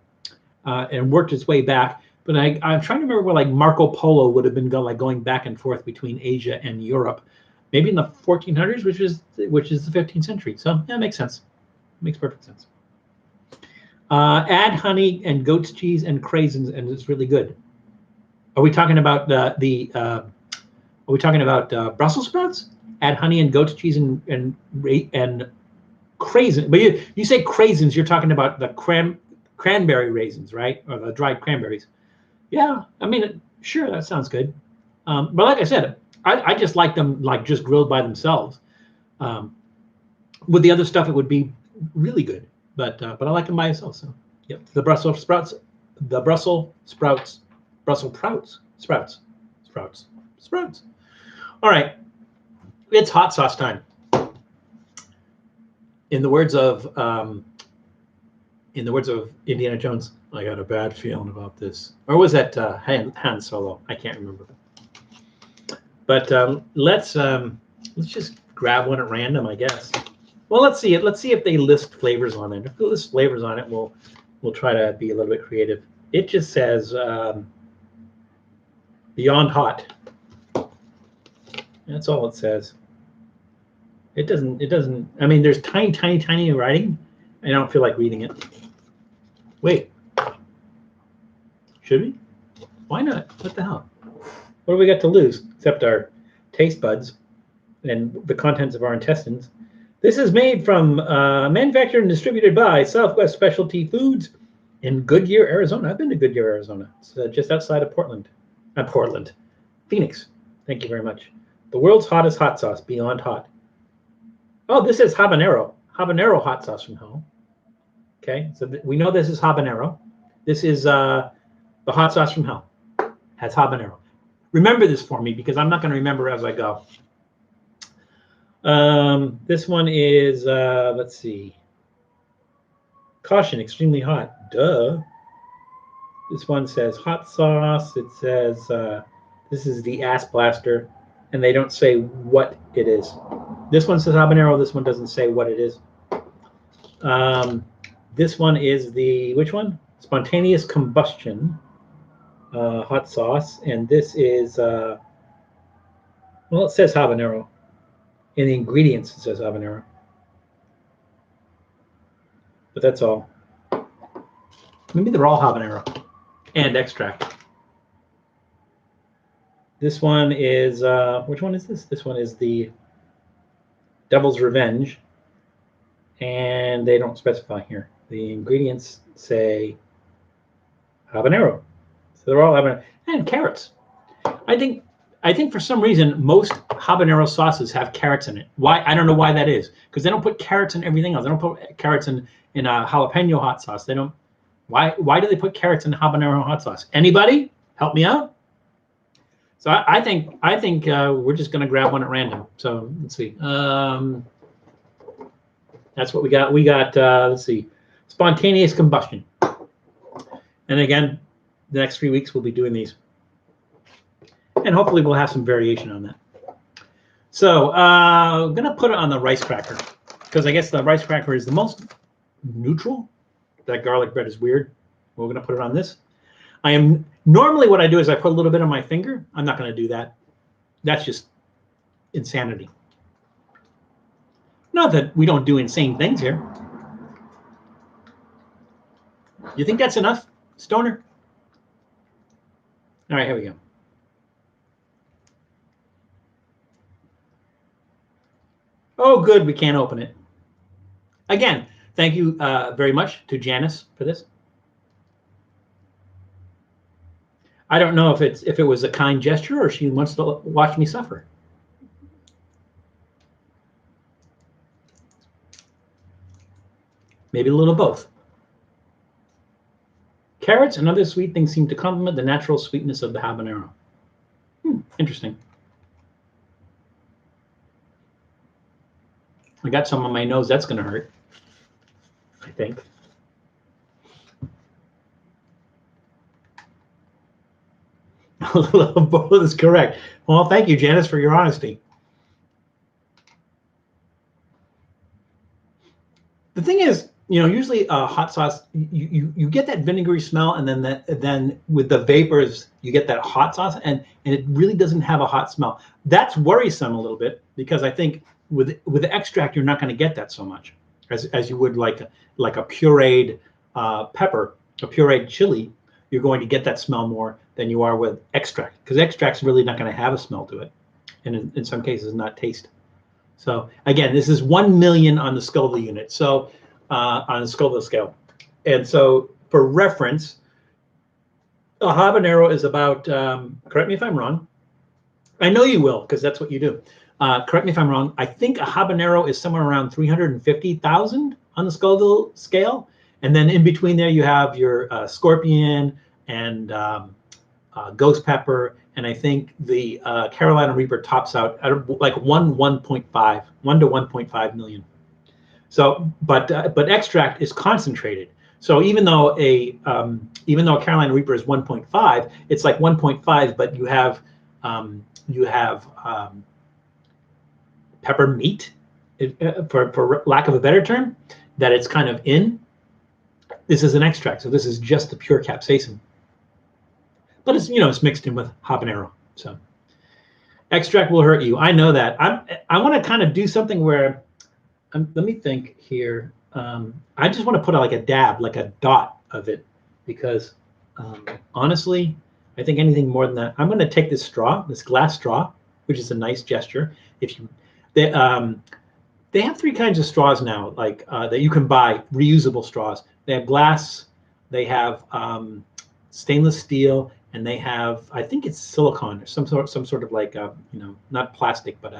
and worked its way back. But I'm trying to remember where like Marco Polo would have been going back and forth between Asia and Europe, maybe in the 1400s, which is the 15th century. So yeah, it makes sense. Makes perfect sense. Add honey and goat's cheese and craisins, and it's really good. Are we talking about Are we talking about Brussels sprouts? Add honey and goat's cheese and craisin. But you say craisins, you're talking about the cranberry raisins, right? Or the dried cranberries. Yeah, I mean, sure, that sounds good. But like I said, I just like them like just grilled by themselves. With the other stuff, it would be really good, but I like them by itself. So yep, the Brussels sprouts. All right, it's hot sauce time. In the words of Indiana Jones, I got a bad feeling about this. Or was that Han Solo? I can't remember. But let's just grab one at random, I guess. Well, let's see it. Let's see if they list flavors on it. If they list flavors on it, we'll try to be a little bit creative. It just says Beyond Hot. That's all it says. It doesn't. I mean, there's tiny writing. I don't feel like reading it. Wait. Should we? Why not? What the hell? What do we got to lose except our taste buds and the contents of our intestines? This is made from, manufactured and distributed by Southwest Specialty Foods in Goodyear, Arizona. I've been to Goodyear, Arizona. It's just outside of Portland. Not Portland. Phoenix. Thank you very much. The world's hottest hot sauce, Beyond Hot. Oh, this is habanero. Habanero hot sauce from home. Okay, so we know this is habanero. This is the hot sauce from hell. Has habanero. Remember this for me because I'm not going to remember as I go. This one is, let's see. Caution, extremely hot. Duh. This one says hot sauce. It says this is the ass blaster, and they don't say what it is. This one says habanero. This one doesn't say what it is. This one is the, which one? Spontaneous combustion hot sauce, and this is, well, it says habanero. In the ingredients, it says habanero. But that's all. Maybe they're all habanero and extract. This one is, which one is this? This one is the Devil's Revenge. And they don't specify here. The ingredients say habanero. So they're all habanero. And carrots. I think for some reason most habanero sauces have carrots in it. Why? I don't know why that is. Because they don't put carrots in everything else. They don't put carrots in a jalapeno hot sauce. They don't. Why do they put carrots in habanero hot sauce? Anybody help me out? So I think we're just gonna grab one at random. So let's see. That's what we got. We got let's see, spontaneous combustion. And again, the next 3 weeks we'll be doing these. And hopefully we'll have some variation on that. So I'm going to put it on the rice cracker because I guess the rice cracker is the most neutral. That garlic bread is weird. We're going to put it on this. Normally what I do is I put a little bit on my finger. I'm not going to do that. That's just insanity. Not that we don't do insane things here. You think that's enough, Stoner? All right, here we go. Oh, good, we can't open it. Again, thank you very much to Janice for this. I don't know if it was a kind gesture or she wants to watch me suffer. Maybe a little both. Carrots and other sweet things seem to complement the natural sweetness of the habanero. Interesting. I got some on my nose. That's going to hurt, I think. Both is correct. Well, thank you, Janice, for your honesty. The thing is, usually hot sauce, you get that vinegary smell, and then with the vapors, you get that hot sauce, and it really doesn't have a hot smell. That's worrisome a little bit because I think with the extract, you're not going to get that so much as you would like a pureed pepper, a pureed chili. You're going to get that smell more than you are with extract because extract's really not going to have a smell to it, and in some cases not taste. So again, this is 1 million on the Scoville unit. So on the Scoville scale, and so for reference, a habanero is about. Correct me if I'm wrong. I know you will because that's what you do. Correct me if I'm wrong. I think a habanero is somewhere around 350,000 on the Scoville scale, and then in between there you have your scorpion and ghost pepper, and I think the Carolina Reaper tops out at like 1.5 to 1.5 million. So, but extract is concentrated. So even though a Carolina Reaper is 1.5, it's like 1.5, but you have pepper meat, for lack of a better term, that it's kind of in. This is an extract, so this is just the pure capsaicin. But it's it's mixed in with habanero. So extract will hurt you. I know that. I want to kind of do something where, let me think here. I just want to put like a dab, like a dot of it, because honestly, I think anything more than that. I'm going to take this straw, this glass straw, which is a nice gesture. They have 3 kinds of straws now, like that you can buy, reusable straws. They have glass, they have stainless steel, and they have, I think it's silicone or some sort of like not plastic, but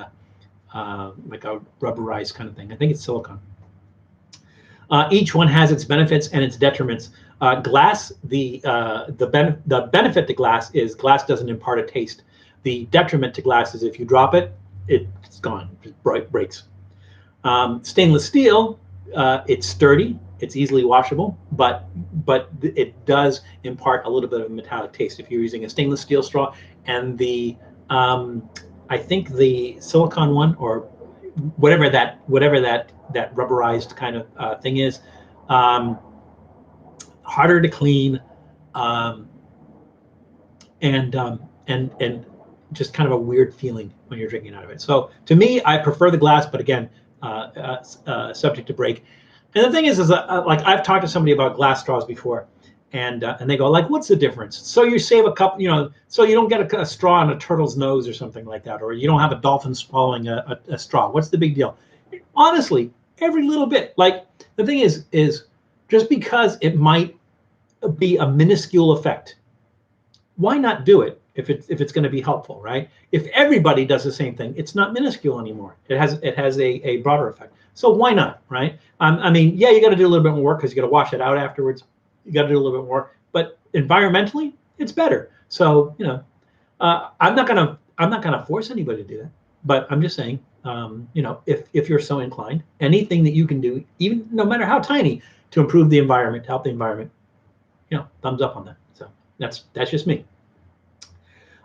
like a rubberized kind of thing. I think it's silicone. Each one has its benefits and its detriments. Glass, the benefit to glass is glass doesn't impart a taste. The detriment to glass is if you drop it, it's gone, it breaks. Stainless steel, it's sturdy, it's easily washable, but it does impart a little bit of a metallic taste if you're using a stainless steel straw. And the I think the silicone one, or whatever that rubberized kind of thing is, harder to clean, and just kind of a weird feeling when you're drinking out of it. So to me, I prefer the glass, but again, subject to break. And the thing is like I've talked to somebody about glass straws before, and they go like, "What's the difference?" So you save a cup, so you don't get a straw on a turtle's nose or something like that, or you don't have a dolphin swallowing a straw. What's the big deal? Honestly, every little bit. Like the thing is just because it might be a minuscule effect. Why not do it if it's going to be helpful, right? If everybody does the same thing, it's not minuscule anymore. It has a broader effect. So why not, right? I mean, yeah, you got to do a little bit more work because you got to wash it out afterwards. You got to do a little bit more, but environmentally, it's better. So I'm not gonna force anybody to do that, but I'm just saying, if you're so inclined, anything that you can do, even no matter how tiny, to improve the environment, to help the environment, thumbs up on that. So that's just me.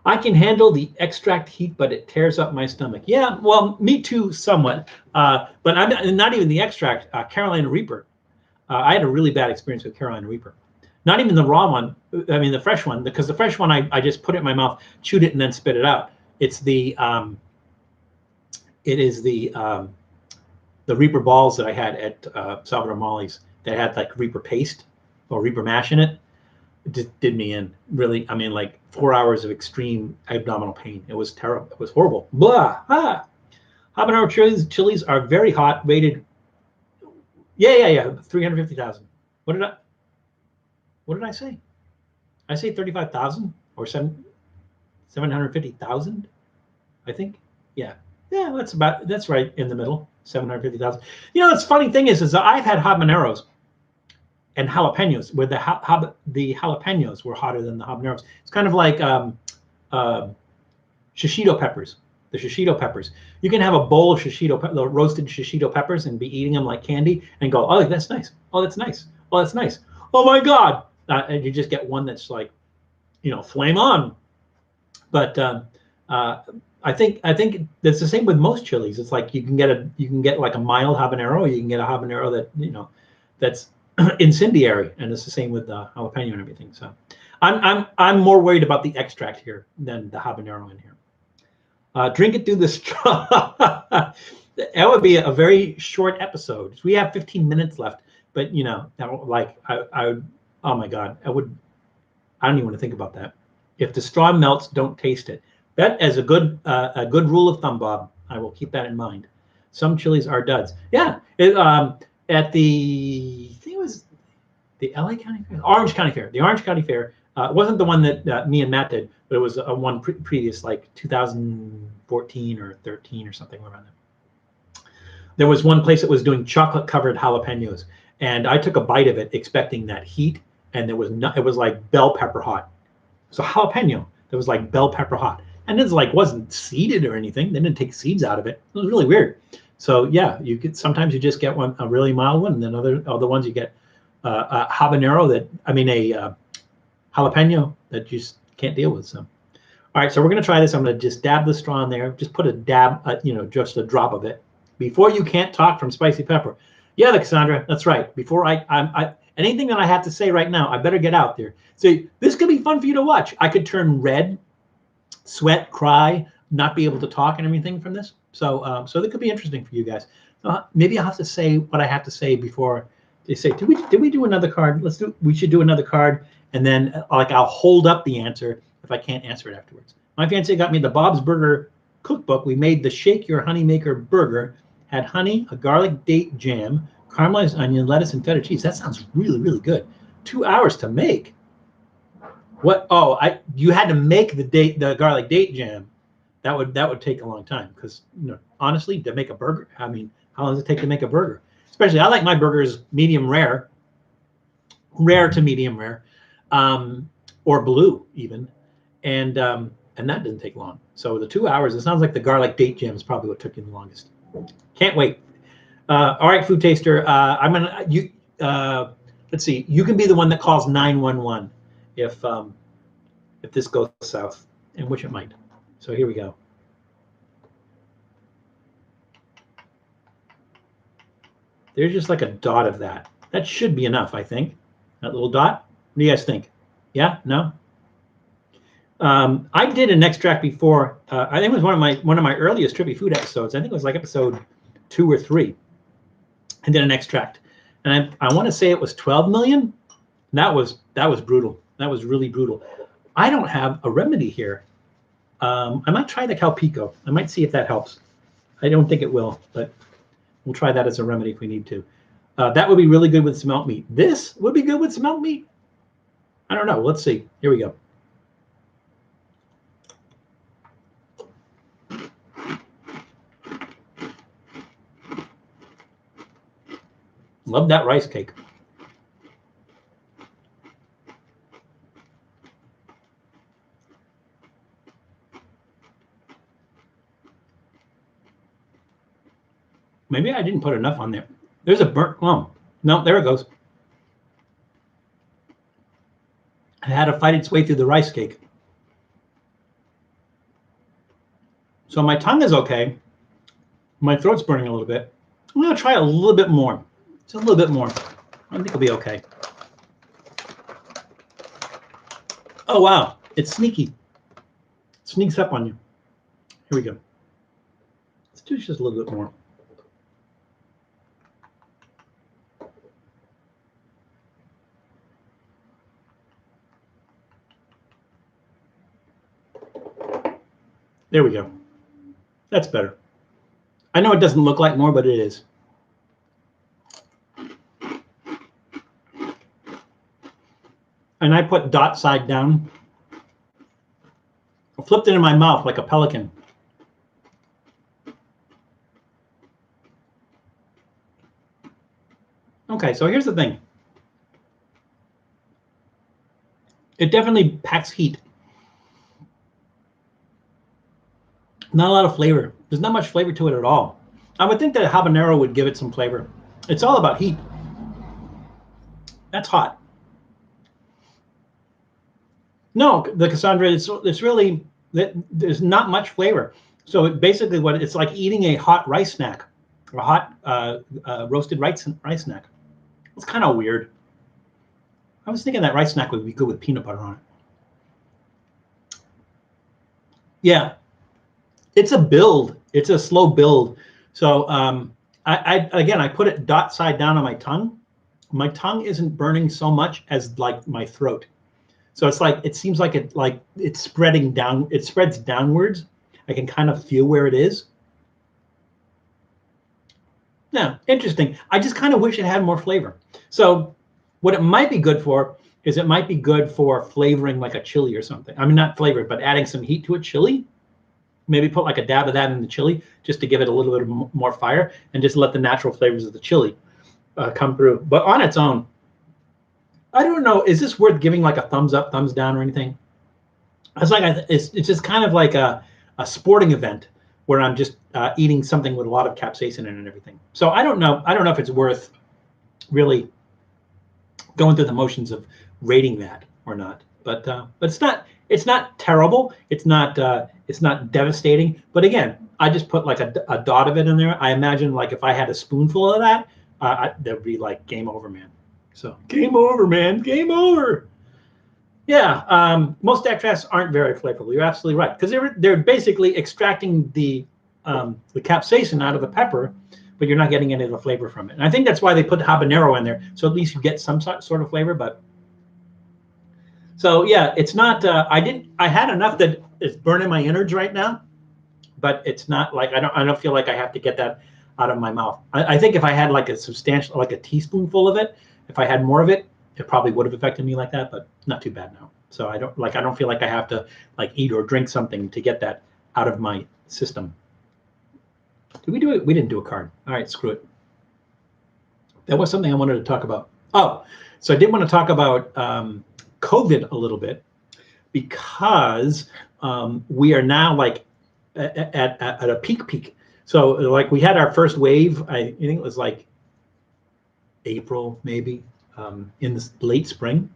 I can handle the extract heat, but it tears up my stomach. Yeah, well, me too, somewhat. But I'm not even the extract. Carolina Reaper. I had a really bad experience with Carolina Reaper. Not even the raw one. I mean, the fresh one, because the fresh one, I just put it in my mouth, chewed it, and then spit it out. It's the Reaper balls that I had at Salvador Molly's that had like Reaper paste or Reaper mash in it. It just did me in. Really, I mean, like 4 hours of extreme abdominal pain. It was terrible. It was horrible. Blah. Ah. Habanero chilies are very hot. Rated. Yeah. 350,000. What did I say? I say 35,000 or 750,000. I think. Yeah. That's right in the middle. 750,000. The funny thing is I've had habaneros and jalapenos where the jalapenos were hotter than the habaneros. It's kind of like shishito peppers. The shishito peppers. You can have a bowl of the roasted shishito peppers and be eating them like candy and go, oh, that's nice. Oh, that's nice. Oh, that's nice. Oh my God. And you just get one that's like, flame on. But I think that's the same with most chilies. It's like you can get like a mild habanero, or you can get a habanero that that's incendiary, and it's the same with the jalapeno and everything. So I'm more worried about the extract here than the habanero in here. Drink it through the straw. That would be a very short episode. We have 15 minutes left, but I would. Oh my God, I don't even want to think about that. If the straw melts, don't taste it. That is a good rule of thumb, Bob. I will keep that in mind. Some chilies are duds. Yeah, at the I think it was the LA County Fair, Orange County Fair. The Orange County Fair wasn't the one that me and Matt did, but it was a one previous, like 2014 or 13 or something around there. There was one place that was doing chocolate-covered jalapenos, and I took a bite of it expecting that heat, and it was like bell pepper hot. So jalapeno that was like bell pepper hot, and it's like wasn't seeded or anything. They didn't take seeds out of it. It was really weird. So yeah, sometimes you just get a really mild one, and then other ones you get a habanero a jalapeno that you just can't deal with. So all right, so we're gonna try this. I'm gonna just dab the straw in there. Just put a dab, just a drop of it. Before you can't talk from spicy pepper. Yeah, Cassandra, that's right. Before I anything that I have to say right now, I better get out there. So this could be fun for you to watch. I could turn red, sweat, cry, not be able to talk and everything from this. So that could be interesting for you guys. Maybe I'll have to say what I have to say before they say, did we do another card? We should do another card, and then I'll hold up the answer if I can't answer it afterwards. My fiance got me the Bob's Burger cookbook. We made the Shake Your Honey Maker burger. Had honey, a garlic date jam, caramelized onion, lettuce, and feta cheese. That sounds really, really good. 2 hours to make. What? Oh, you had to make the garlic date jam. That would take a long time because honestly, to make a burger, I mean, how long does it take to make a burger? Especially, I like my burgers medium rare to medium rare, or blue even, and that didn't take long. So the 2 hours. It sounds like the garlic date jam is probably what took you the longest. Can't wait. All right, food taster. Let's see. You can be the one that calls 911 if this goes south, and which it might. So here we go. There's just like a dot of that. That should be enough, I think. That little dot. What do you guys think? Yeah? No? I did an extract before. I think it was one of my earliest Trippy food episodes. I think it was like episode 2 or 3. I did an extract, and I want to say it was 12 million. That was brutal. That was really brutal. I don't have a remedy here. I might try the Calpico. I might see if that helps. I don't think it will, but we'll try that as a remedy if we need to. That would be really good with smelt meat. This would be good with smelt meat. I don't know. Let's see. Here we go. Love that rice cake. Maybe I didn't put enough on there. There's a burnt lump. No, there it goes. It had to fight its way through the rice cake. So my tongue is okay. My throat's burning a little bit. I'm going to try a little bit more. Just a little bit more. I think it'll be okay. Oh, wow. It's sneaky. It sneaks up on you. Here we go. Let's do just a little bit more. There we go. That's better. I know it doesn't look like more, but it is. And I put dot side down. I flipped it in my mouth like a pelican. Okay, so here's the thing. It definitely packs heat. Not a lot of flavor. There's not much flavor to it at all. I would think that habanero would give it some flavor. It's all about heat. That's hot. No, the Cassandra, it's really, there's not much flavor. So basically it's like eating a hot rice snack, or a hot roasted rice snack. It's kind of weird. I was thinking that rice snack would be good with peanut butter on it. Yeah. It's a build. It's a slow build. So I put it dot side down on my tongue. My tongue isn't burning so much as like my throat. So it's like, it seems like it's spreading down. It spreads downwards. I can kind of feel where it is. Yeah, interesting. I just kind of wish it had more flavor. So what it might be good for is it might be good for flavoring like a chili or something. I mean, not flavor, but adding some heat to a chili. Maybe put like a dab of that in the chili just to give it a little bit of more fire and just let the natural flavors of the chili come through. But on its own, I don't know. Is this worth giving like a thumbs up, thumbs down or anything? It's like it's just kind of like a sporting event where I'm just eating something with a lot of capsaicin in it and everything. So I don't know. I don't know if it's worth really going through the motions of rating that or not. But it's not terrible. It's not devastating. But again, I just put like a dot of it in there. I imagine like if I had a spoonful of that, that'd be like game over, man. So game over, man. Game over. Yeah. Most extracts aren't very flavorful. You're absolutely right, because they're basically extracting the capsaicin out of the pepper, but you're not getting any of the flavor from it. And I think that's why they put habanero in there, so at least you get some sort of flavor. But so yeah, it's not. I had enough that it's burning my innards right now, but it's not like I don't feel like I have to get that out of my mouth. I think if I had like a substantial, like a teaspoonful of it, if I had more of it, it probably would have affected me like that. But not too bad now. So I don't feel like I have to like eat or drink something to get that out of my system. Did we do it? We didn't do a card. All right, screw it. That was something I wanted to talk about. Oh, so I did want to talk about COVID a little bit, because we are now like at a peak. So like we had our first wave, I think it was like April maybe, in the late spring.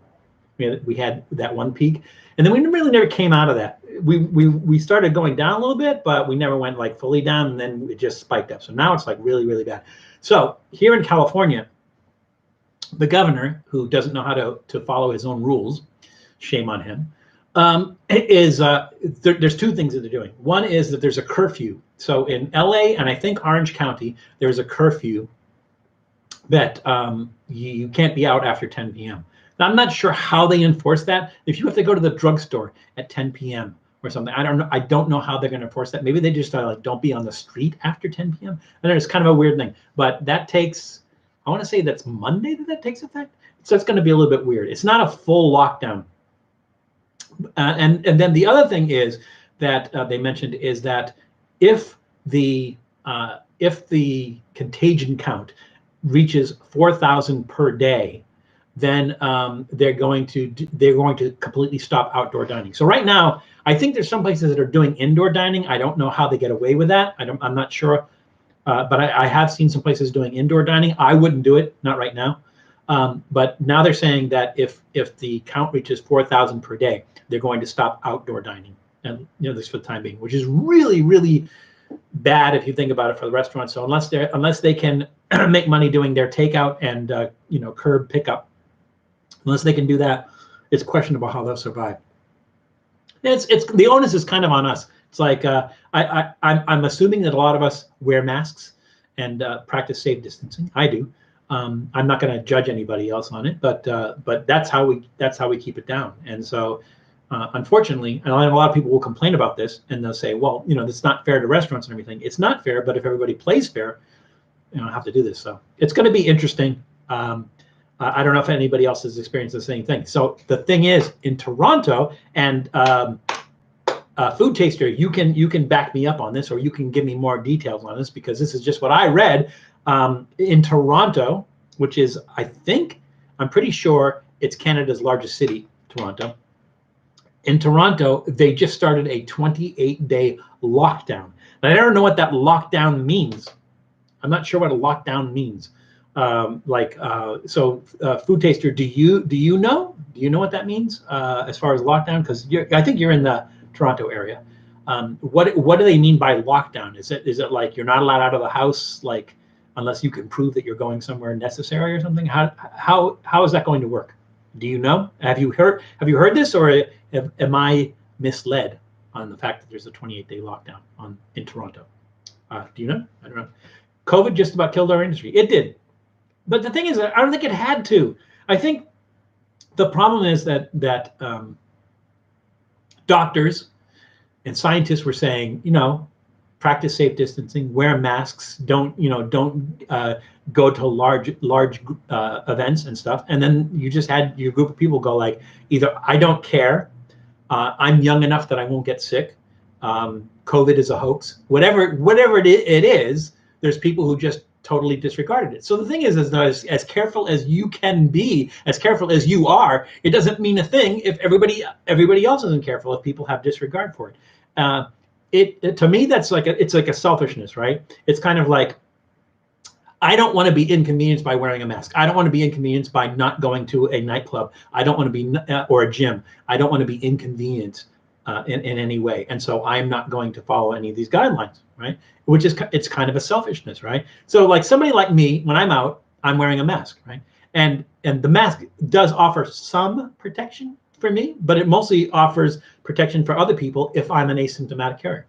We had that one peak, and then we really never came out of that. We started going down a little bit, but we never went like fully down, and then it just spiked up. So now it's like really, really bad. So here in California, the governor, who doesn't know how to follow his own rules, shame on him, there's two things that they're doing. One is that there's a curfew. So in LA and I think Orange County, there's a curfew that you can't be out after 10 p.m. Now, I'm not sure how they enforce that. If you have to go to the drugstore at 10 p.m. or something, I don't know how they're going to enforce that. Maybe they just like don't be on the street after 10 p.m. I know it's kind of a weird thing, but that takes I want to say that's Monday that takes effect. So it's going to be a little bit weird. It's not a full lockdown. And then the other thing is that they mentioned is that if the contagion count reaches 4,000 per day, then they're going to completely stop outdoor dining. So right now, I think there's some places that are doing indoor dining. I don't know how they get away with that. I'm not sure, but I have seen some places doing indoor dining. I wouldn't do it, not right now. But now they're saying that if the count reaches 4,000 per day, they're going to stop outdoor dining, and this for the time being, which is really, really bad if you think about it for the restaurants. So unless they can make money doing their takeout and curb pickup, unless they can do that, it's questionable how they'll survive. It's the onus is kind of on us. It's like I'm assuming that a lot of us wear masks and practice safe distancing. I do. I'm not going to judge anybody else on it, but that's how we keep it down. And so, unfortunately, and a lot of people will complain about this, and they'll say, well, it's not fair to restaurants and everything. It's not fair, but if everybody plays fair, I have to do this. So it's going to be interesting. I don't know if anybody else has experienced the same thing. So the thing is, in Toronto, and Food Taster, you can back me up on this, or you can give me more details on this, because this is just what I read. In Toronto, which is, I'm pretty sure it's Canada's largest city, Toronto. In Toronto, they just started a 28-day lockdown. And I don't know what that lockdown means. I'm not sure what a lockdown means. Food Taster, do you know? Do you know what that means as far as lockdown? Because I think you're in the Toronto area. What do they mean by lockdown? Is it like you're not allowed out of the house, like unless you can prove that you're going somewhere necessary or something? How is that going to work? Do you know? Have you heard this, or am I misled on the fact that there's a 28-day lockdown in Toronto? Do you know? I don't know. COVID just about killed our industry. It did. But the thing is, I don't think it had to. I think the problem is that doctors and scientists were saying, practice safe distancing, wear masks, don't go to large events and stuff. And then you just had your group of people go like, either I don't care, I'm young enough that I won't get sick, COVID is a hoax, whatever it is. There's people who just totally disregarded it. So the thing is as careful as you can be, as careful as you are, it doesn't mean a thing if everybody else isn't careful, if people have disregard for it. To me, that's it's like a selfishness, right? It's kind of like, I don't want to be inconvenienced by wearing a mask. I don't want to be inconvenienced by not going to a nightclub. I don't want to be, or a gym. I don't want to be inconvenienced in any way. And so I'm not going to follow any of these guidelines, right? It's kind of a selfishness, right? So like somebody like me, when I'm out, I'm wearing a mask, right? And the mask does offer some protection for me, but it mostly offers protection for other people if I'm an asymptomatic carrier.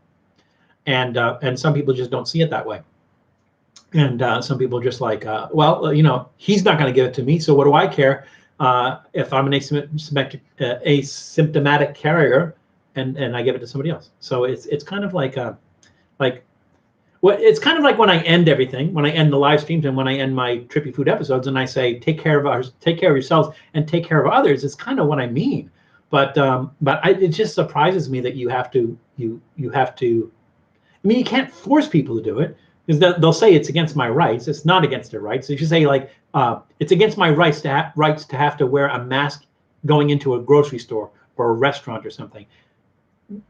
And some people just don't see it that way. And some people are just like, he's not going to give it to me, so what do I care if I'm an asymptomatic carrier and I give it to somebody else? So it's kind of like it's kind of like when I end everything, when I end the live streams and when I end my Trippy Food episodes, and I say take care of yourselves and take care of others. It's kind of what I mean. But it just surprises me that you have to. I mean, you can't force people to do it, because they'll say it's against my rights. It's not against their rights. If you say like it's against my rights to have to wear a mask going into a grocery store or a restaurant or something,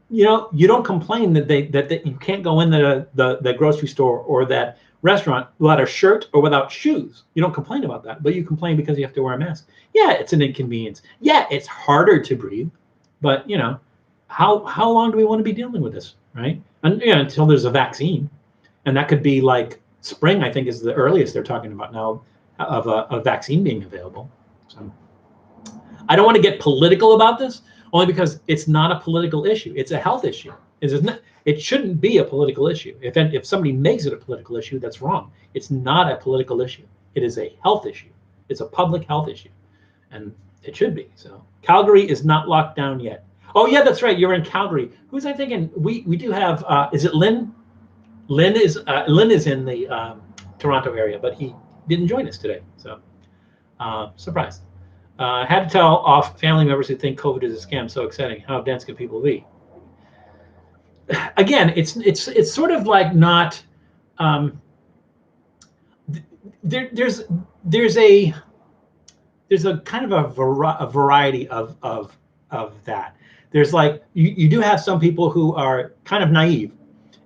you don't complain that you can't go in the grocery store or that restaurant without a shirt or without shoes. You don't complain about that, but you complain because you have to wear a mask. Yeah, it's an inconvenience. Yeah, it's harder to breathe, but how long do we want to be dealing with this, right? And until there's a vaccine, and that could be like spring. I think is the earliest they're talking about now of a vaccine being available. So I don't want to get political about this, only because it's not a political issue. It's a health issue. It shouldn't be a political issue. If somebody makes it a political issue, that's wrong. It's not a political issue. It is a health issue. It's a public health issue, and it should be. So Calgary is not locked down yet. Oh yeah, that's right. You're in Calgary. Who's I thinking? We do have. Is it Lynn? Lynn is in the Toronto area, but didn't join us today. So surprised. Had to tell off family members who think COVID is a scam. So exciting. How dense can people be? Again, it's sort of like not. There's a kind of a variety of that. There's like you do have some people who are kind of naive,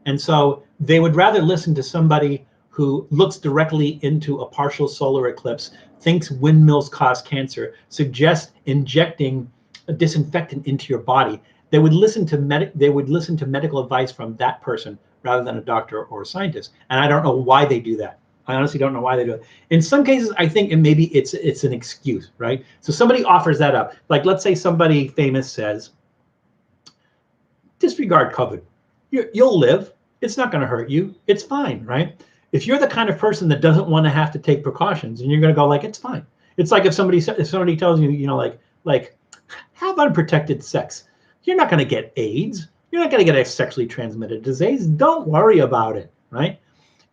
and so they would rather listen to somebody who looks directly into a partial solar eclipse, thinks windmills cause cancer, suggests injecting a disinfectant into your body. They would listen to medical advice from that person rather than a doctor or a scientist. And I don't know why they do that. I honestly don't know why they do it. In some cases, I think maybe it's an excuse, right? So somebody offers that up. Like, let's say somebody famous says, disregard COVID. You'll live. It's not going to hurt you. It's fine, right? If you're the kind of person that doesn't want to have to take precautions, and you're going to go like, it's fine. It's like if somebody tells you, like have unprotected sex. You're not going to get AIDS. You're not going to get a sexually transmitted disease. Don't worry about it, right?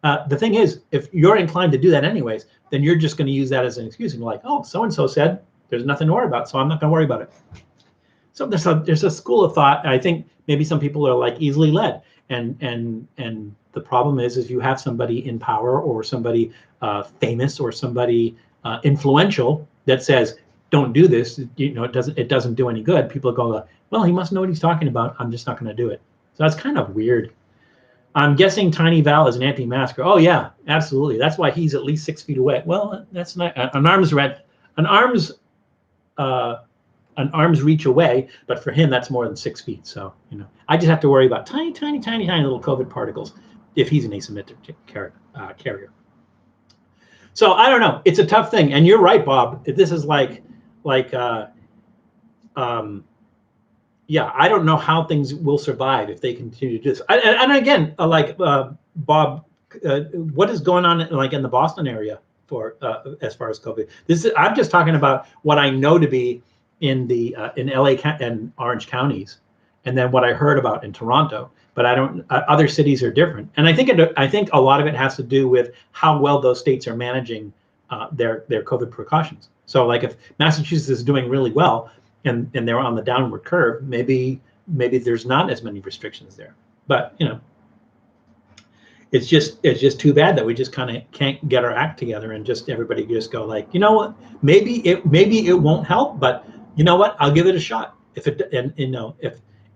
The thing is, if you're inclined to do that anyways, then you're just going to use that as an excuse. And you're like, oh, so-and-so said there's nothing to worry about, so I'm not going to worry about it. So there's a school of thought. I think maybe some people are like easily led. And the problem is you have somebody in power or somebody famous or somebody influential that says, don't do this. It doesn't do any good. People go, well, he must know what he's talking about. I'm just not going to do it. So that's kind of weird. I'm guessing Tiny Val is an anti-masker. Oh yeah, absolutely. That's why he's at least 6 feet away. Well, that's not an arm's reach away, but for him that's more than 6 feet. So I just have to worry about tiny little COVID particles if he's an asymmetric carrier. So I don't know. It's a tough thing, and you're right, Bob. This is yeah, I don't know how things will survive if they continue to do this. And again, Bob, what is going on in the Boston area for as far as COVID? I'm just talking about what I know to be in LA and Orange counties, and then what I heard about in Toronto. But I don't. Other cities are different, and I think a lot of it has to do with how well those states are managing their COVID precautions. So, like if Massachusetts is doing really well, and they're on the downward curve, maybe there's not as many restrictions there. But it's just too bad that we just kind of can't get our act together and just everybody just go like, you know what, maybe it won't help, but you know what, I'll give it a shot. If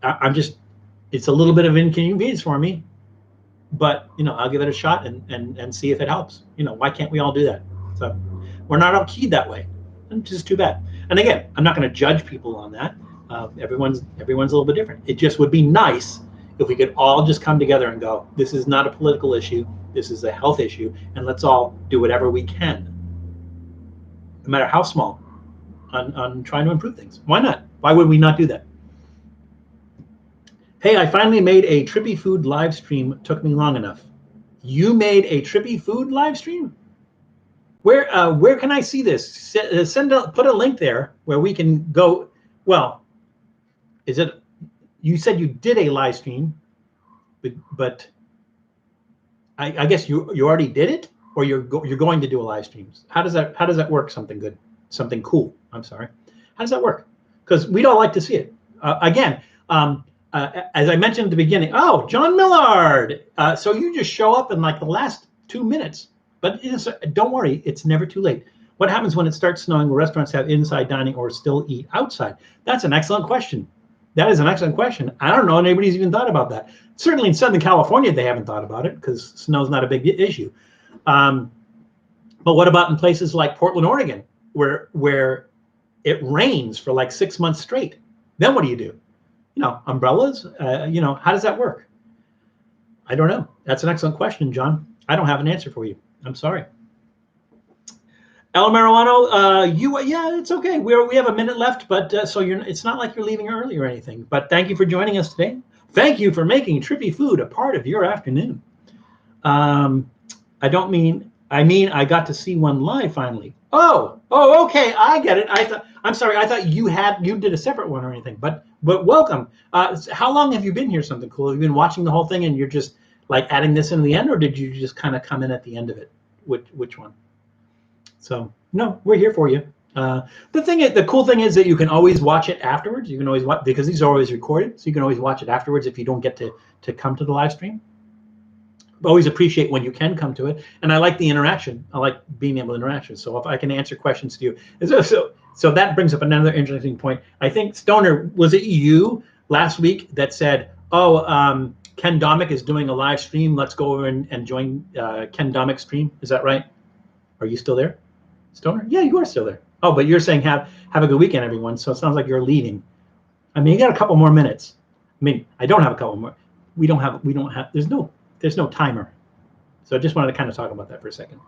I'm just, it's a little bit of inconvenience for me, but I'll give it a shot and see if it helps. Why can't we all do that? So we're not all keyed that way. It's just too bad. And again, I'm not going to judge people on that. Everyone's a little bit different. It just would be nice if we could all just come together and go, this is not a political issue. This is a health issue. And let's all do whatever we can, no matter how small, on trying to improve things. Why not? Why would we not do that? Hey, I finally made a Trippy food live stream. Took me long enough. You made a Trippy food live stream? Where can I see this? Put a link there where we can go. Well, is it? You said you did a live stream, but I guess you already did it, or you're going to do a live stream. How does that work? Something good, something cool. I'm sorry. How does that work? Because we'd all like to see it. Again, as I mentioned at the beginning. Oh, John Millard. So you just show up in like the last 2 minutes. But don't worry, it's never too late. What happens when it starts snowing? Will restaurants have inside dining or still eat outside? That's an excellent question. That is an excellent question. I don't know anybody's even thought about that. Certainly in Southern California, they haven't thought about it because snow's not a big issue. But what about in places like Portland, Oregon, where it rains for like 6 months straight? Then what do you do? Umbrellas? How does that work? I don't know. That's an excellent question, John. I don't have an answer for you. I'm sorry. El Marijuano, yeah, it's okay. We have a minute left, but so it's not like you're leaving early or anything. But thank you for joining us today. Thank you for making Trippy food a part of your afternoon. I got to see one live finally. Oh, okay, I get it. I'm sorry. I thought you did a separate one or anything. But welcome. How long have you been here? Something cool. Have you been watching the whole thing and you're just like adding this in the end, or did you just kind of come in at the end of it? Which one? So no, we're here for you. The cool thing is that you can always watch it afterwards. You can always watch, because these are always recorded, so you can always watch it afterwards if you don't get to come to the live stream. Always appreciate when you can come to it, and I like the interaction. I like being able to interact. So if I can answer questions to you, so that brings up another interesting point. I think Stoner, was it you last week that said, "Oh, Ken Domick is doing a live stream. Let's go over and join Ken Domick's stream." Is that right? Are you still there, Stoner? Yeah, you are still there. Oh, but you're saying have a good weekend, everyone. So it sounds like you're leaving. I mean, you got a couple more minutes. I mean, I don't have a couple more. We don't have. There's no timer. So I just wanted to kind of talk about that for a second.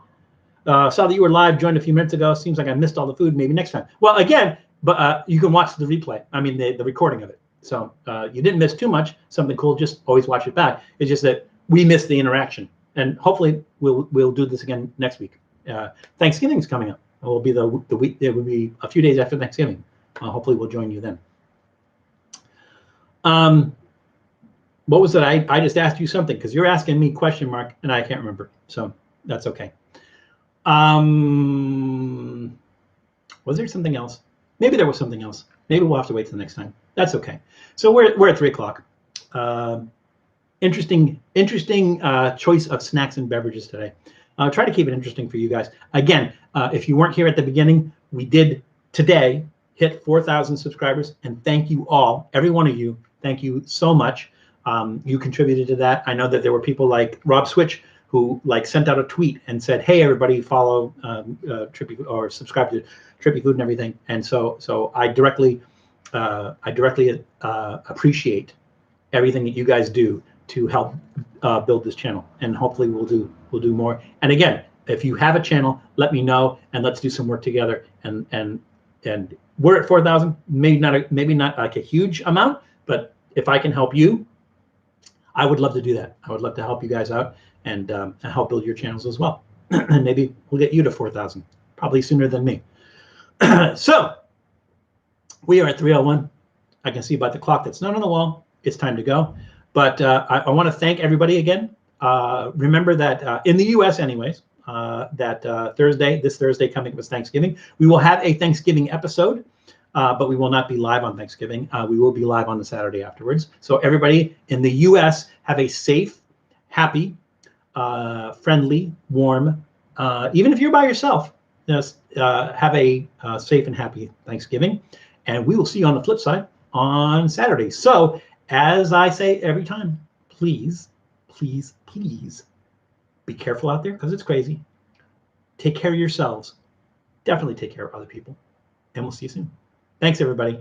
Saw that you were live, joined a few minutes ago. Seems like I missed all the food. Maybe next time. Well, again, but you can watch the replay. I mean, the recording of it. So you didn't miss too much. Something cool. Just always watch it back. It's just that we missed the interaction, and hopefully we'll do this again next week. Thanksgiving's coming up. It will be the week. It will be a few days after Thanksgiving. Hopefully we'll join you then. What was it? I just asked you something because you're asking me question mark and I can't remember. So that's okay. Was there something else? Maybe there was something else. Maybe we'll have to wait till the next time. That's okay. So we're at 3 o'clock. Interesting choice of snacks and beverages today. I'll try to keep it interesting for you guys. Again, if you weren't here at the beginning, we did today hit 4,000 subscribers, and thank you all, every one of you. Thank you so much. You contributed to that. I know that there were people like Rob Switch who sent out a tweet and said, "Hey, everybody, follow Trippy or subscribe to Trippy Food and everything." And so I directly appreciate everything that you guys do to help build this channel, and hopefully we'll do more. And again, if you have a channel, let me know, and let's do some work together. And we're at 4,000. Maybe not like a huge amount, but if I can help you, I would love to do that. I would love to help you guys out and help build your channels as well. And maybe we'll get you to 4,000, probably sooner than me. So we are at 3:01. I can see by the clock that's not on the wall. It's time to go. But I want to thank everybody again. Remember that in the U.S. anyways, this Thursday coming was Thanksgiving. We will have a Thanksgiving episode, but we will not be live on Thanksgiving. We will be live on the Saturday afterwards. So everybody in the U.S. have a safe, happy, friendly, warm, even if you're by yourself, just have a safe and happy Thanksgiving. And we will see you on the flip side on Saturday. So as I say every time, please, please, please be careful out there because it's crazy. Take care of yourselves. Definitely take care of other people. And we'll see you soon. Thanks, everybody.